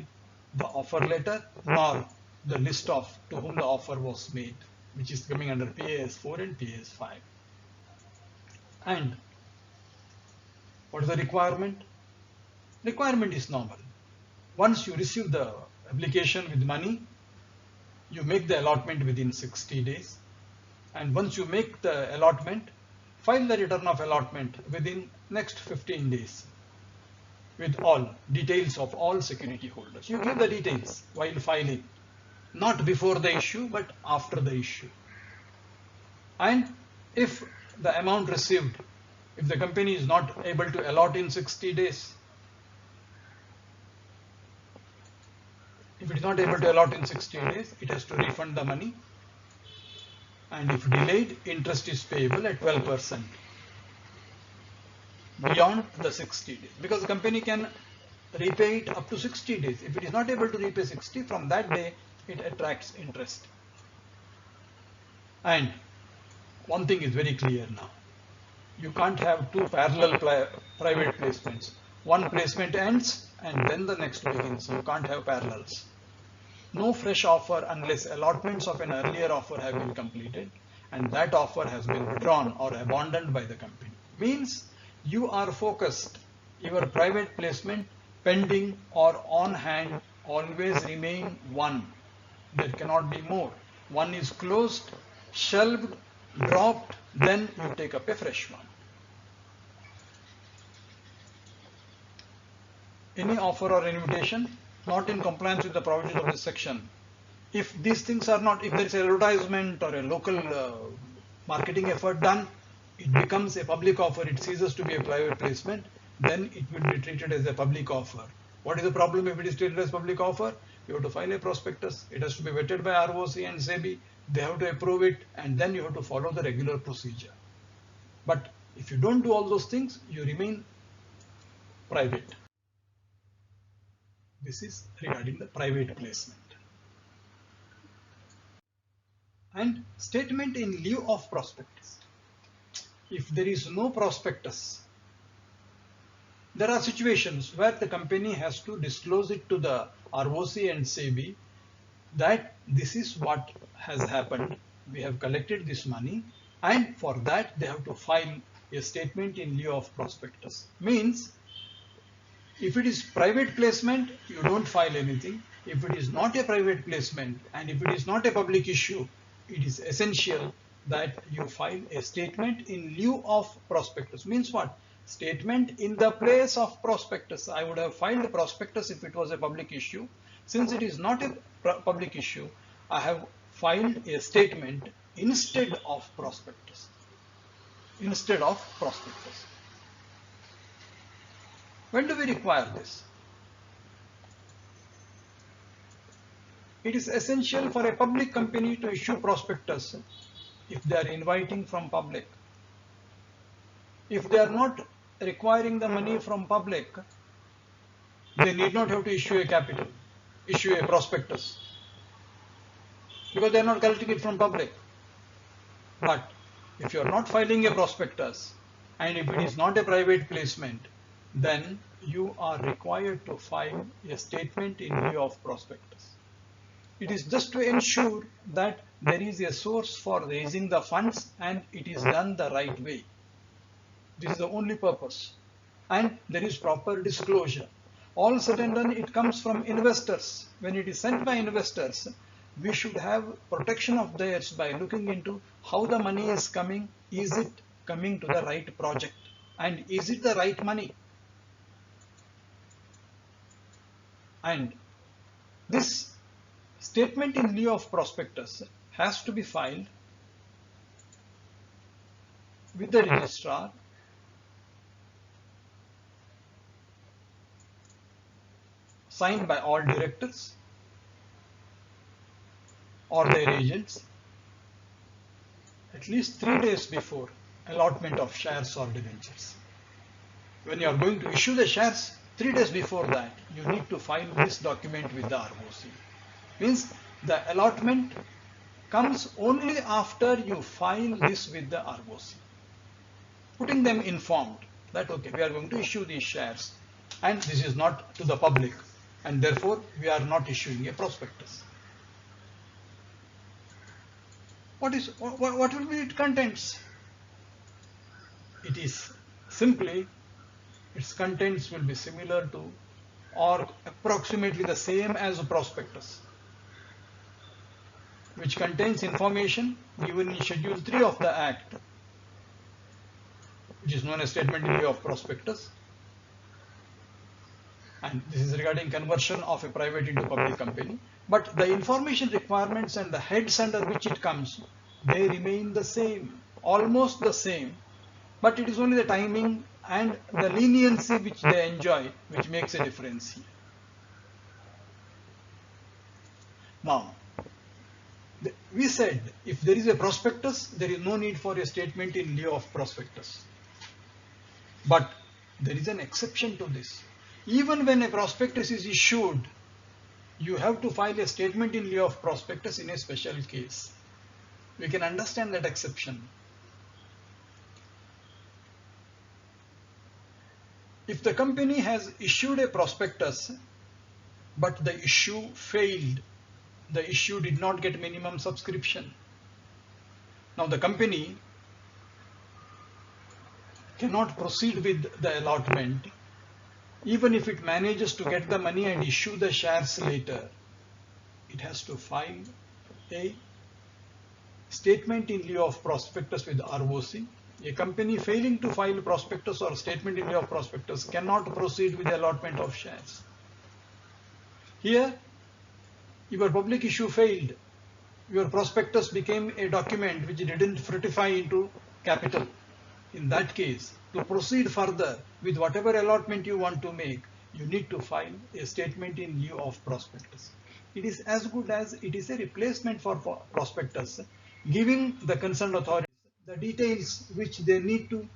the offer letter nor the list of to whom the offer was made, which is coming under PAS4 and PAS5. And what is the requirement? Requirement is normal. Once you receive the application with money, you make the allotment within 60 days. And once you make the allotment, file the return of allotment within next 15 days with all details of all security holders. You give the details while filing, not before the issue, but after the issue. And if the amount received, if the company is not able to allot in 60 days, if it is not able to allot in 60 days, it has to refund the money. And if delayed, interest is payable at 12% beyond the 60 days. Because the company can repay it up to 60 days. If it is not able to repay 60, from that day, it attracts interest. And one thing is very clear now. You can't have two parallel private placements. One placement ends and then the next begins. You can't have parallels. No fresh offer unless allotments of an earlier offer have been completed and that offer has been withdrawn or abandoned by the company. Means you are focused. Your private placement pending or on hand always remain one. There cannot be more. One is closed, shelved, dropped, then you take up a fresh one. Any offer or invitation not in compliance with the provisions of this section. If these things are not, if there is an advertisement or a local marketing effort done, it becomes a public offer, it ceases to be a private placement, then it will be treated as a public offer. What is the problem if it is treated as public offer? You have to file a prospectus, it has to be vetted by ROC and SEBI, they have to approve it, and then you have to follow the regular procedure. But if you don't do all those things, you remain private. This is regarding the private placement. And statement in lieu of prospectus. If there is no prospectus, there are situations where the company has to disclose it to the ROC and SEBI that this is what has happened we have collected this money, and for that they have to file a statement in lieu of prospectus. Means if it is private placement, you don't file anything. If it is not a private placement and if it is not a public issue, it is essential that you file a statement in lieu of prospectus. Means what? Statement in the place of prospectus. I would have filed a prospectus if it was a public issue. Since it is not a public issue, I have filed a statement instead of prospectus. Instead of prospectus. When do we require this? It is essential for a public company to issue prospectus if they are inviting from public. If they are not requiring the money from public, they need not have to issue a prospectus, because they are not collecting it from public. But if you are not filing a prospectus and if it is not a private placement, then you are required to file a statement in lieu of prospectus. It is just to ensure that there is a source for raising the funds and it is done the right way. This is the only purpose. And there is proper disclosure. All said and done, it comes from investors. When it is sent by investors, we should have protection of theirs by looking into how the money is coming. Is it coming to the right project? And is it the right money? And this statement in lieu of prospectus has to be filed with the registrar signed by all directors or their agents at least 3 days before allotment of shares or debentures. When you are going to issue the shares, 3 days before that, you need to file this document with the ROC. Means the allotment comes only after you file this with the ROC, putting them informed that okay, we are going to issue these shares and this is not to the public and therefore we are not issuing a prospectus. What will be its contents? It is simply, its contents will be similar to or approximately the same as a prospectus, which contains information given in Schedule 3 of the Act, which is known as Statement in lieu of prospectus. And this is regarding conversion of a private into public company. But the information requirements and the heads under which it comes, they remain the same, almost the same. But it is only the timing and the leniency which they enjoy which makes a difference here. Now, we said if there is a prospectus, there is no need for a statement in lieu of prospectus. But there is an exception to this. Even when a prospectus is issued, you have to file a statement in lieu of prospectus in a special case. We can understand that exception. If the company has issued a prospectus, but the issue failed, the issue did not get minimum subscription. Now the company cannot proceed with the allotment even if it manages to get the money and issue the shares later. It has to file a statement in lieu of prospectus with ROC. A company failing to file prospectus or statement in lieu of prospectus cannot proceed with the allotment of shares. Here, your public issue failed. Your prospectus became a document which didn't fructify into capital. In that case, to proceed further with whatever allotment you want to make, you need to file a statement in lieu of prospectus. It is as good as it is a replacement for prospectus, giving the concerned authorities the details which they need to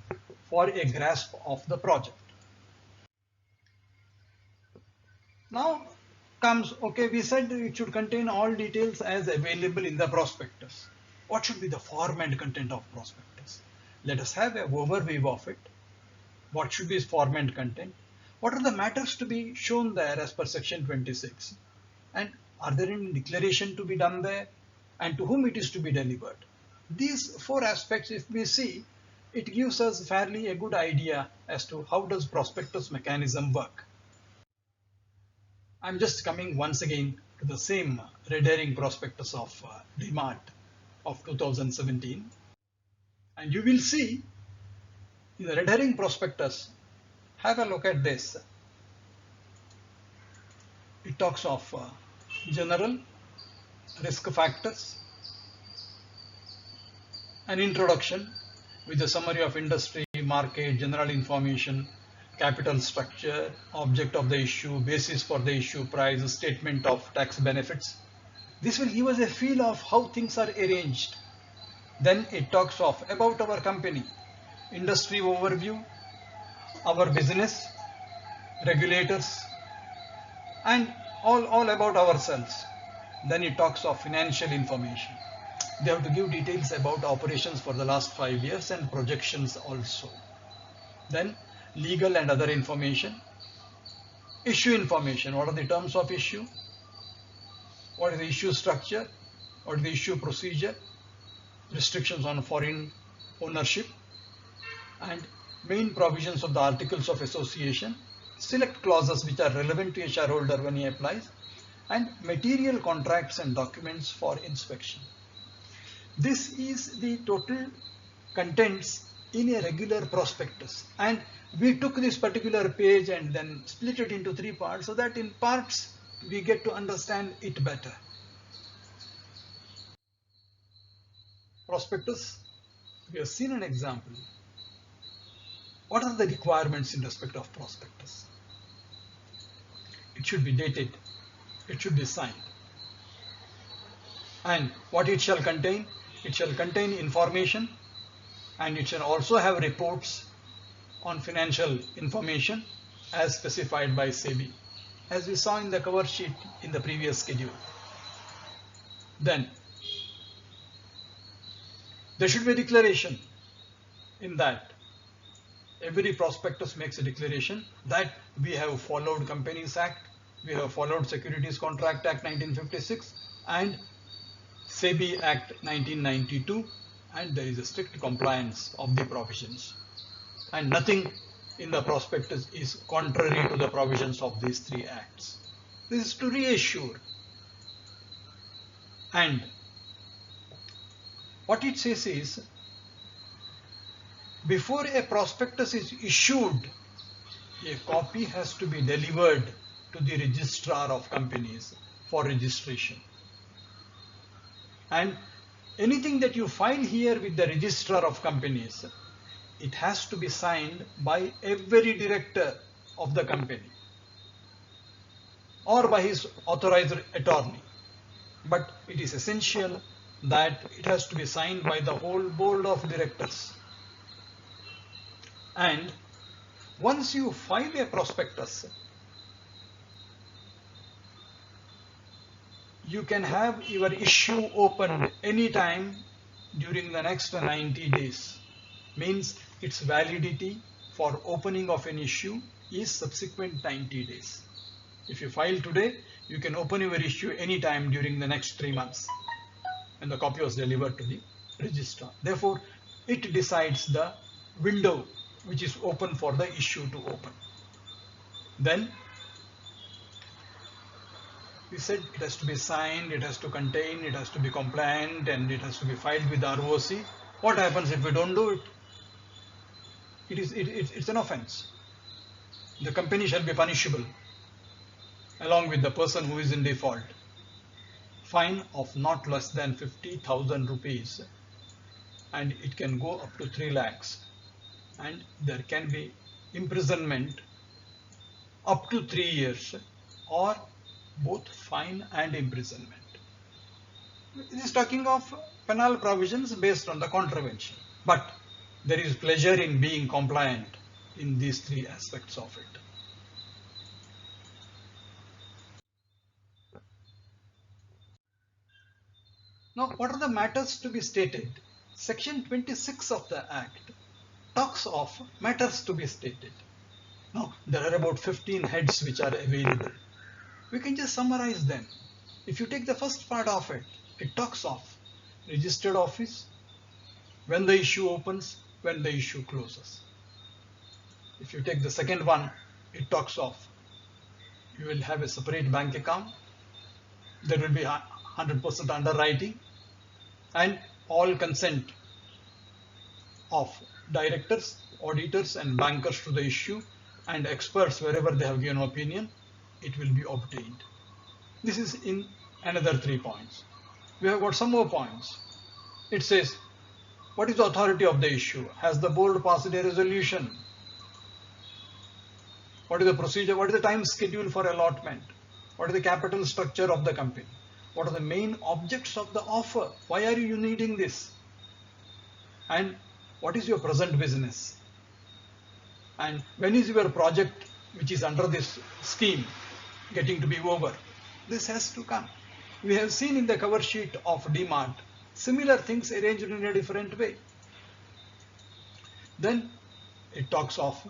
for a grasp of the project. Now comes, okay, we said it should contain all details as available in the prospectus. What should be the form and content of prospectus? Let us have an overview of it. What should be its form and content? What are the matters to be shown there as per section 26? And are there any declaration to be done there? and to whom it is to be delivered. These four aspects, if we see, it gives us fairly a good idea as to how does prospectus mechanism work. I'm just coming once again to the same red herring prospectus of DMart of 2017, and you will see in the red herring prospectus, have a look at this. It talks of general risk factors, an introduction with a summary of industry, market, general information, capital structure, object of the issue, basis for the issue, price, statement of tax benefits. This will give us a feel of how things are arranged. Then it talks of about our company, industry overview, our business, regulators, and all about ourselves. Then it talks of financial information. They have to give details about operations for the last 5 years and projections also. Then legal and other information. Issue information. What are the terms of issue? What is the issue structure? What is the issue procedure? Restrictions on foreign ownership. And main provisions of the Articles of Association. Select clauses which are relevant to a shareholder when he applies. And material contracts and documents for inspection. This is the total contents in a regular prospectus, and we took this particular page and then split it into 3 parts so that in parts we get to understand it better. Prospectus, we have seen an example. What are the requirements in respect of prospectus? It should be dated, it should be signed, and what it shall contain? It shall contain information, and it shall also have reports on financial information as specified by SEBI, as we saw in the cover sheet in the previous schedule. Then there should be a declaration in that. Every prospectus makes a declaration that we have followed Companies Act, we have followed Securities Contract Act 1956 and SEBI Act 1992, and there is a strict compliance of the provisions, and nothing in the prospectus is contrary to the provisions of these 3 acts. This is to reassure. And what it says is, before a prospectus is issued, a copy has to be delivered to the registrar of companies for registration. And anything that you file here with the registrar of companies, it has to be signed by every director of the company or by his authorized attorney. But it is essential that it has to be signed by the whole board of directors. And once you file a prospectus, you can have your issue opened anytime during the next 90 days. Means its validity for opening of an issue is subsequent 90 days. If you file today, you can open your issue anytime during the next 3 months, and the copy was delivered to the registrar. Therefore, it decides the window which is open for the issue to open. Then we said it has to be signed, it has to contain, it has to be compliant, and it has to be filed with the ROC. What happens if we don't do it? It's an offense. The company shall be punishable along with the person who is in default. Fine of not less than 50,000 rupees, and it can go up to 3 lakhs, and there can be imprisonment up to 3 years or both fine and imprisonment. It is talking of penal provisions based on the contravention, but there is pleasure in being compliant in these 3 aspects of it. Now, what are the matters to be stated? Section 26 of the Act talks of matters to be stated. Now, there are about 15 heads which are available. We can just summarize them. If you take the first part of it, It talks of registered office, when the issue opens, when the issue closes. If you take the second one, it talks of you will have a separate bank account, there will be 100% underwriting, and all consent of directors, auditors and bankers to the issue, and experts wherever they have given opinion, it will be obtained. This is in another 3 points. We have got some more points. It says, what is the authority of the issue? Has the board passed a resolution? What is the procedure? What is the time schedule for allotment? What is the capital structure of the company? What are the main objects of the offer? Why are you needing this? And what is your present business? And when is your project which is under this scheme getting to be over? This has to come. We have seen in the cover sheet of DMART similar things arranged in a different way. Then it talks of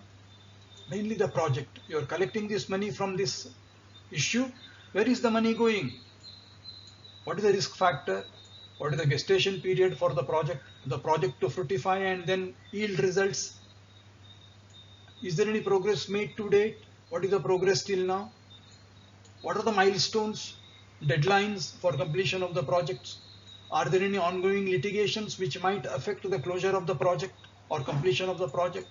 mainly the project. You are collecting this money from this issue. Where is the money going? What is the risk factor? What is the gestation period for the project to fructify and then yield results? Is there any progress made to date? What is the progress till now? What are the milestones, deadlines for completion of the projects? Are there any ongoing litigations which might affect the closure of the project or completion of the project?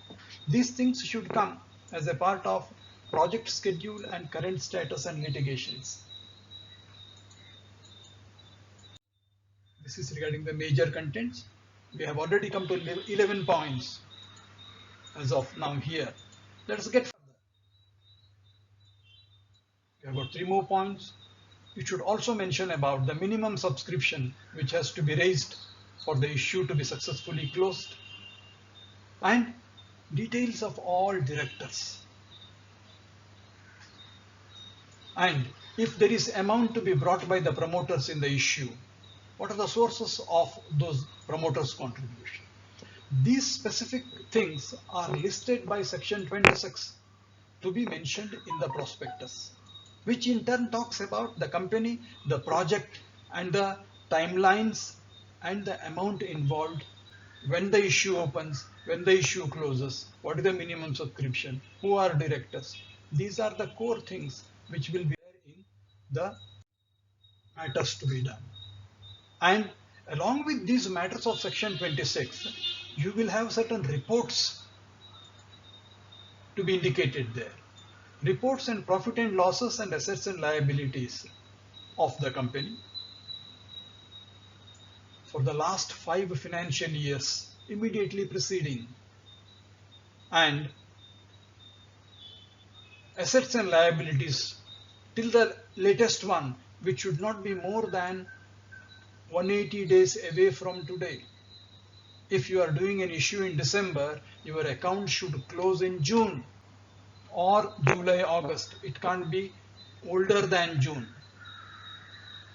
These things should come as a part of project schedule and current status and litigations. This is regarding the major contents. We have already come to 11 points as of now here. Let us get further. We have got 3 more points. You should also mention about the minimum subscription which has to be raised for the issue to be successfully closed, and details of all directors. And if there is amount to be brought by the promoters in the issue, what are the sources of those promoters' contribution? These specific things are listed by section 26 to be mentioned in the prospectus, which in turn talks about the company, the project and the timelines and the amount involved, when the issue opens, when the issue closes, what is the minimum subscription, who are directors. These are the core things which will be there in the matters to be done. And along with these matters of section 26, you will have certain reports to be indicated there. Reports and profit and losses and assets and liabilities of the company for the last 5 financial years immediately preceding, and assets and liabilities till the latest one, which should not be more than 180 days away from today. If you are doing an issue in December, your account should close in June or July, August. It can't be older than June.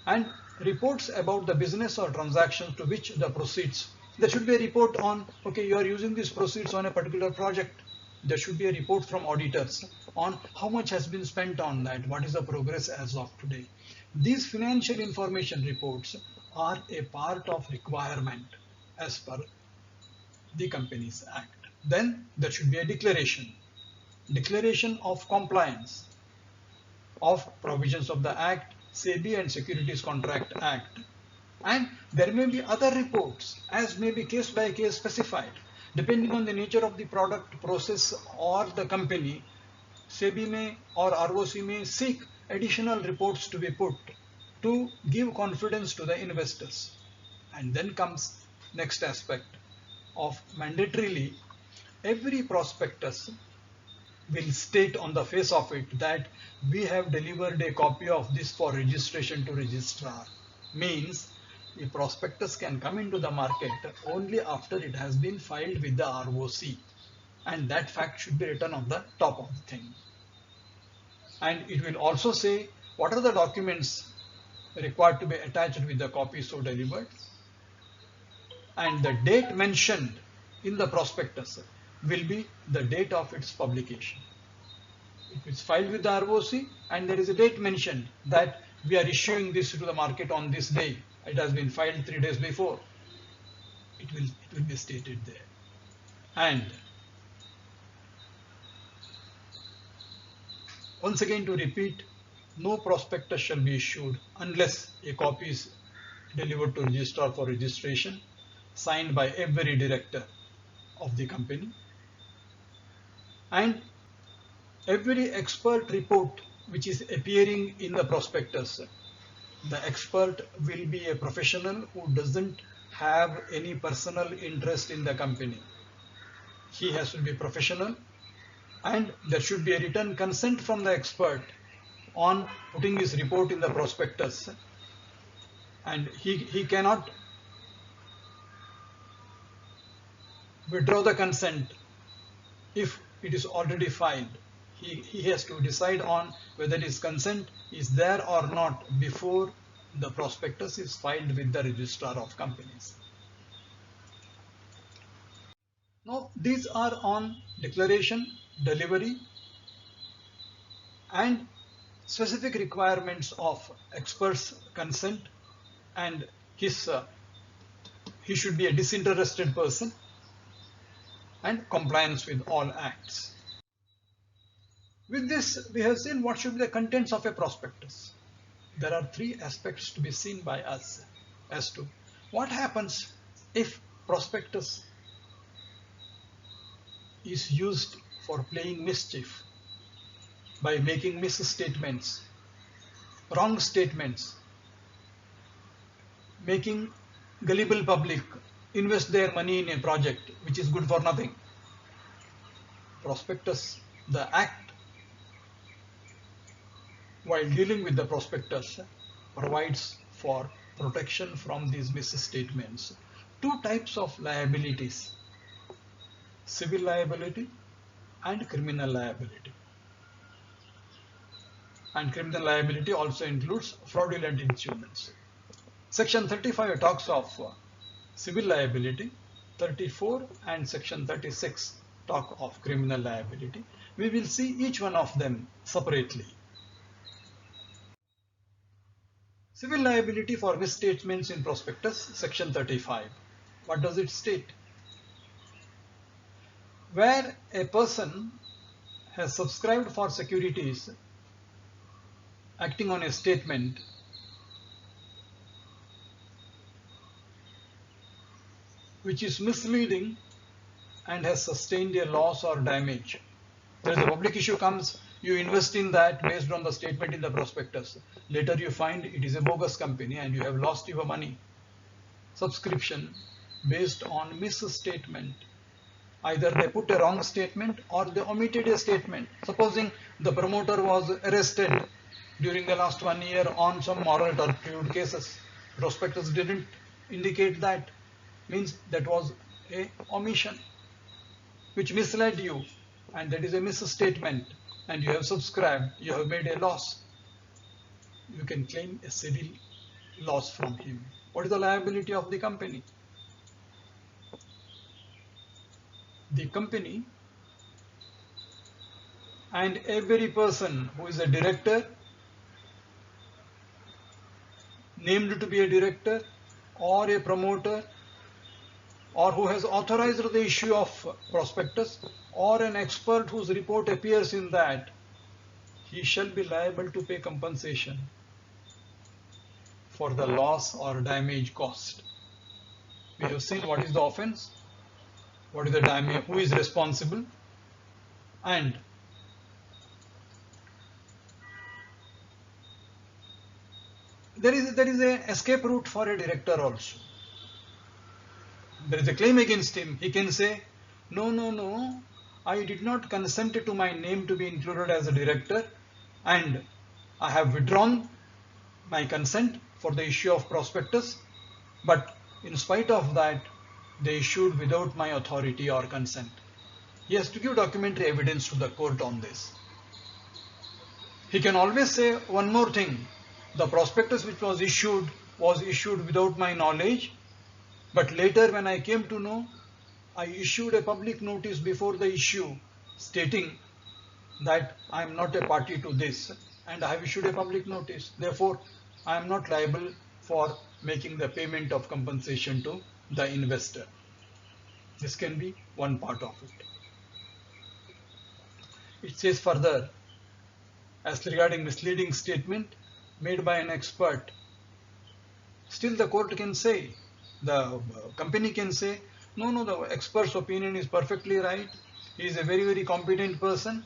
And reports about the business or transaction to which the proceeds. There should be a report on, okay, you are using these proceeds on a particular project. There should be a report from auditors on how much has been spent on that, what is the progress as of today. These financial information reports are a part of requirement as per the Companies Act. Then there should be a declaration of compliance of provisions of the Act, SEBI and Securities Contract Act. And there may be other reports as may be case by case specified. Depending on the nature of the product, process or the company, SEBI may or ROC may seek additional reports to be put to give confidence to the investors. And then comes next aspect of mandatorily every prospectus will state on the face of it that we have delivered a copy of this for registration to registrar. Means the prospectus can come into the market only after it has been filed with the ROC, and that fact should be written on the top of the thing. And it will also say what are the documents required to be attached with the copy so delivered, and the date mentioned in the prospectus will be the date of its publication. It is filed with the ROC and there is a date mentioned that we are issuing this to the market on this day. it has been filed 3 days before, it will be stated there. And once again to repeat, no prospectus shall be issued unless a copy is delivered to registrar for registration, signed by every director of the company, and every expert report which is appearing in the prospectus, the expert will be a professional who doesn't have any personal interest in the company. He has to be professional, and there should be a written consent from the expert on putting his report in the prospectus, and he cannot withdraw the consent if it is already filed. He has to decide on whether his consent is there or not before the prospectus is filed with the registrar of companies. Now these are on declaration, delivery, and specific requirements of expert's consent, and he should be a disinterested person, and compliance with all acts. With this, we have seen what should be the contents of a prospectus. There are 3 aspects to be seen by us as to what happens if prospectus is used for playing mischief by making misstatements, wrong statements, making gullible public invest their money in a project which is good for nothing. Prospectus, the act, while dealing with the prospectus, provides for protection from these misstatements. 2 types of liabilities: civil liability and criminal liability. And criminal liability also includes fraudulent instruments. Section 35 talks of civil liability, 34 and section 36 talk of criminal liability. We will see each one of them separately. Civil liability for misstatements in prospectus, section 35. What does it state? Where a person has subscribed for securities acting on a statement which is misleading and has sustained a loss or damage. There is a public issue comes, you invest in that based on the statement in the prospectus. Later you find it is a bogus company and you have lost your money. Subscription based on misstatement. Either they put a wrong statement or they omitted a statement. Supposing the promoter was arrested during the last 1 year on some moral turpitude cases. Prospectus didn't indicate that. Means that was a omission which misled you, and that is a misstatement, and you have subscribed, you have made a loss. You can claim a civil loss from him. What is the liability of the company? The company and every person who is a director, named to be a director or a promoter, or who has authorized the issue of prospectus, or an expert whose report appears in that, he shall be liable to pay compensation for the loss or damage caused. We have seen what is the offense, what is the damage, who is responsible, and there is an escape route for a director also. There is a claim against him. He can say, no, I did not consent to my name to be included as a director, and I have withdrawn my consent for the issue of prospectus, but in spite of that, they issued without my authority or consent. He has to give documentary evidence to the court on this. He can always say one more thing: the prospectus which was issued without my knowledge, but later when I came to know, I issued a public notice before the issue stating that I am not a party to this, and I have issued a public notice. Therefore, I am not liable for making the payment of compensation to the investor. This can be one part of it. It says further, as regarding misleading statement made by an expert, still the court can say, the company can say, no, the expert's opinion is perfectly right. He is a very, very competent person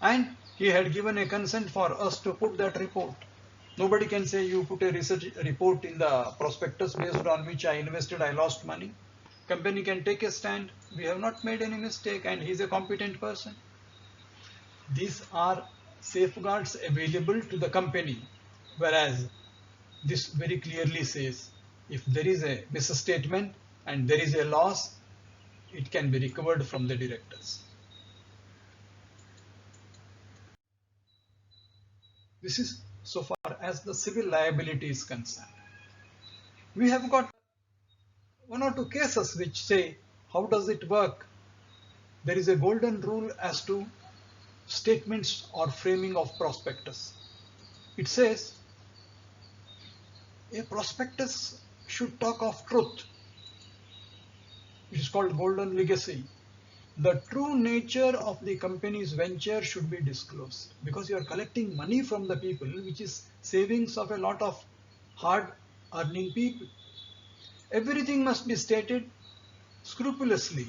and he had given a consent for us to put that report. Nobody can say you put a research report in the prospectus based on which I invested, I lost money. Company can take a stand. We have not made any mistake and he is a competent person. These are safeguards available to the company, whereas this very clearly says if there is a misstatement and there is a loss, it can be recovered from the directors. This is so far as the civil liability is concerned. We have got one or two cases which say, how does it work? There is a golden rule as to statements or framing of prospectus. It says a prospectus should talk of truth, which is called golden legacy. The true nature of the company's venture should be disclosed, because you are collecting money from the people, which is savings of a lot of hard earning people. Everything must be stated scrupulously,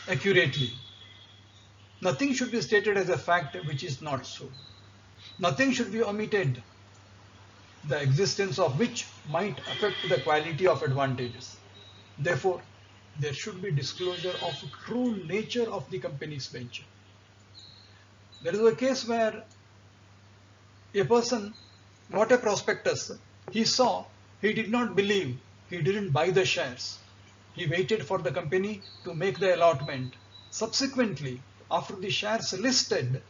accurately. Nothing should be stated as a fact which is not so. Nothing should be omitted, the existence of which might affect the quality of advantages. Therefore, there should be disclosure of true nature of the company's venture. There is a case where a person got a prospectus. He saw, he did not believe, he didn't buy the shares. He waited for the company to make the allotment. Subsequently, after the shares listed,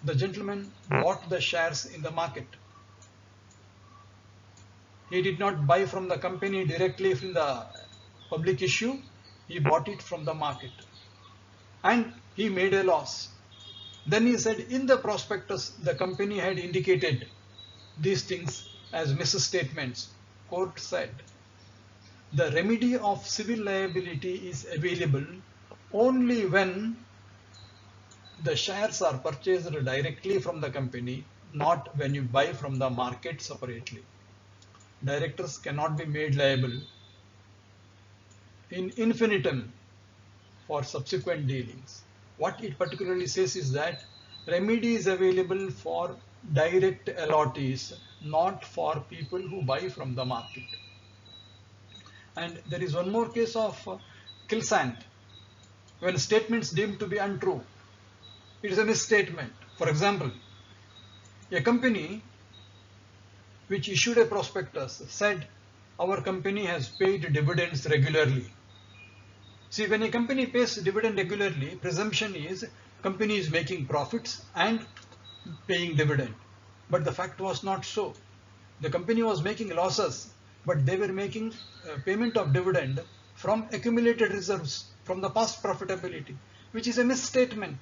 the gentleman bought the shares in the market. He did not buy from the company directly from the public issue, he bought it from the market and he made a loss. Then he said in the prospectus the company had indicated these things as misstatements. Court said the remedy of civil liability is available only when the shares are purchased directly from the company, not when you buy from the market separately. Directors cannot be made liable in infinitum for subsequent dealings. What it particularly says is that remedy is available for direct allottees, not for people who buy from the market. And there is one more case of Kilsant, when statements deemed to be untrue. It is a misstatement. For example, a company which issued a prospectus said our company has paid dividends regularly. See, when a company pays dividend regularly, presumption is company is making profits and paying dividend. But the fact was not so. The company was making losses, but they were making payment of dividend from accumulated reserves from the past profitability, which is a misstatement.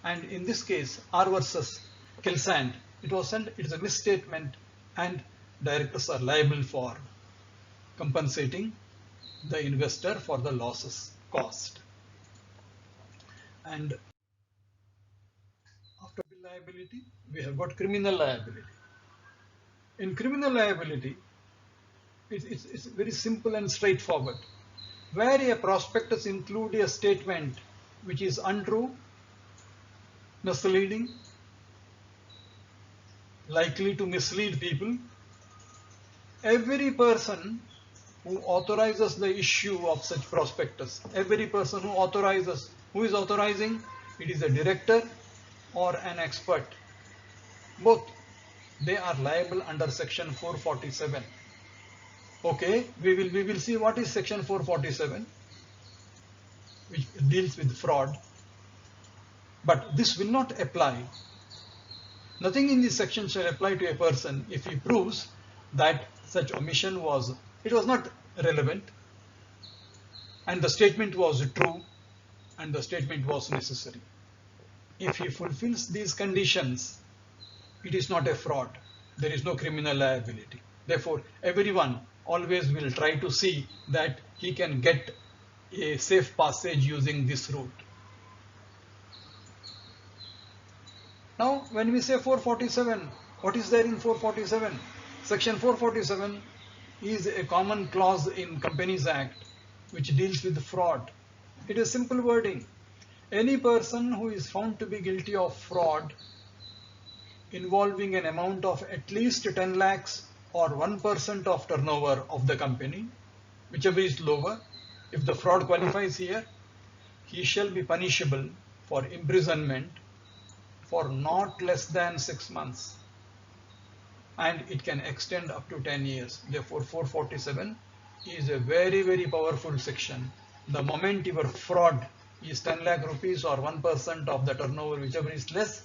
And in this case, R versus Kilsant, it is a misstatement and directors are liable for compensating the investor for the losses caused. And after liability, we have got criminal liability. In criminal liability, it's very simple and straightforward. Where a prospectus include a statement which is untrue, misleading, likely to mislead people, every person who authorizes the issue of such prospectus, every person who authorizes, who is authorizing, it is a director or an expert. Both, they are liable under section 447. Okay, we will see what is section 447, which deals with fraud. But this will not apply. Nothing in this section shall apply to a person if he proves that such omission was not relevant and the statement was true and the statement was necessary. If he fulfills these conditions, it is not a fraud. There is no criminal liability. Therefore, everyone always will try to see that he can get a safe passage using this route. Now, when we say 447, what is there in 447? Section 447 is a common clause in Companies Act which deals with fraud. It is simple wording. Any person who is found to be guilty of fraud involving an amount of at least 10 lakhs or 1% of turnover of the company, whichever is lower, if the fraud qualifies here, he shall be punishable for imprisonment for not less than 6 months, and it can extend up to 10 years. Therefore, 447 is a very powerful section. The moment your fraud is 10 lakh rupees or 1% of the turnover, whichever is less,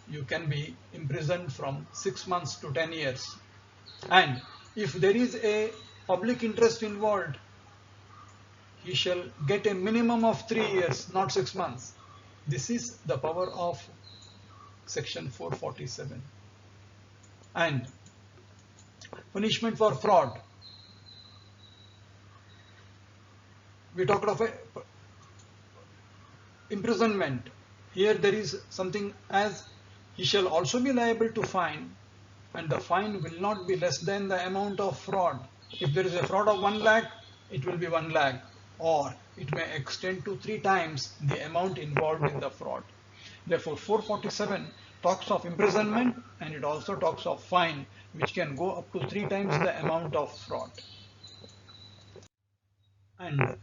you can be imprisoned from 6 months to 10 years. And if there is a public interest involved, he shall get a minimum of 3 years, not 6 months. This is the power of section 447. And punishment for fraud. We talked of imprisonment. Here there is something as he shall also be liable to fine, and the fine will not be less than the amount of fraud. If there is a fraud of 1 lakh, it will be 1 lakh, or it may extend to 3 times the amount involved in the fraud. Therefore, 447 talks of imprisonment, and it also talks of fine, which can go up to 3 times the amount of fraud. And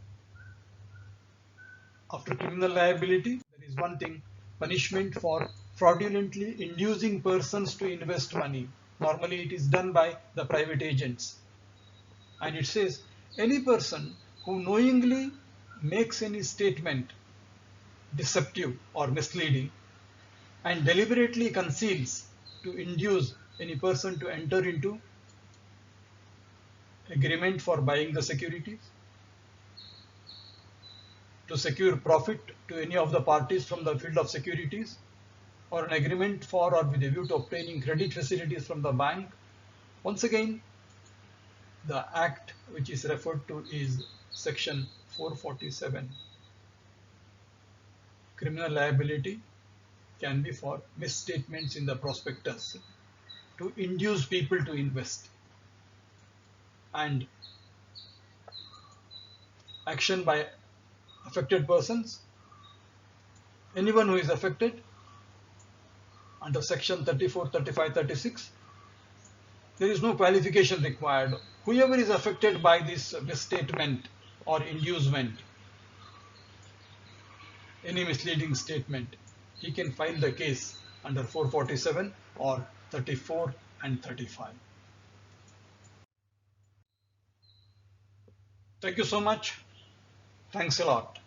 after criminal liability, there is one thing, punishment for fraudulently inducing persons to invest money. Normally it is done by the private agents. And it says, any person who knowingly makes any statement deceptive or misleading and deliberately conceals to induce any person to enter into agreement for buying the securities, to secure profit to any of the parties from the field of securities, or an agreement for or with a view to obtaining credit facilities from the bank. Once again, the act which is referred to is section 447. Criminal liability can be for misstatements in the prospectus to induce people to invest, and action by affected persons. Anyone who is affected under section 34, 35, 36, there is no qualification required. Whoever is affected by this misstatement or inducement, any misleading statement, he can file the case under 447 or 34 and 35. Thank you so much. Thanks a lot.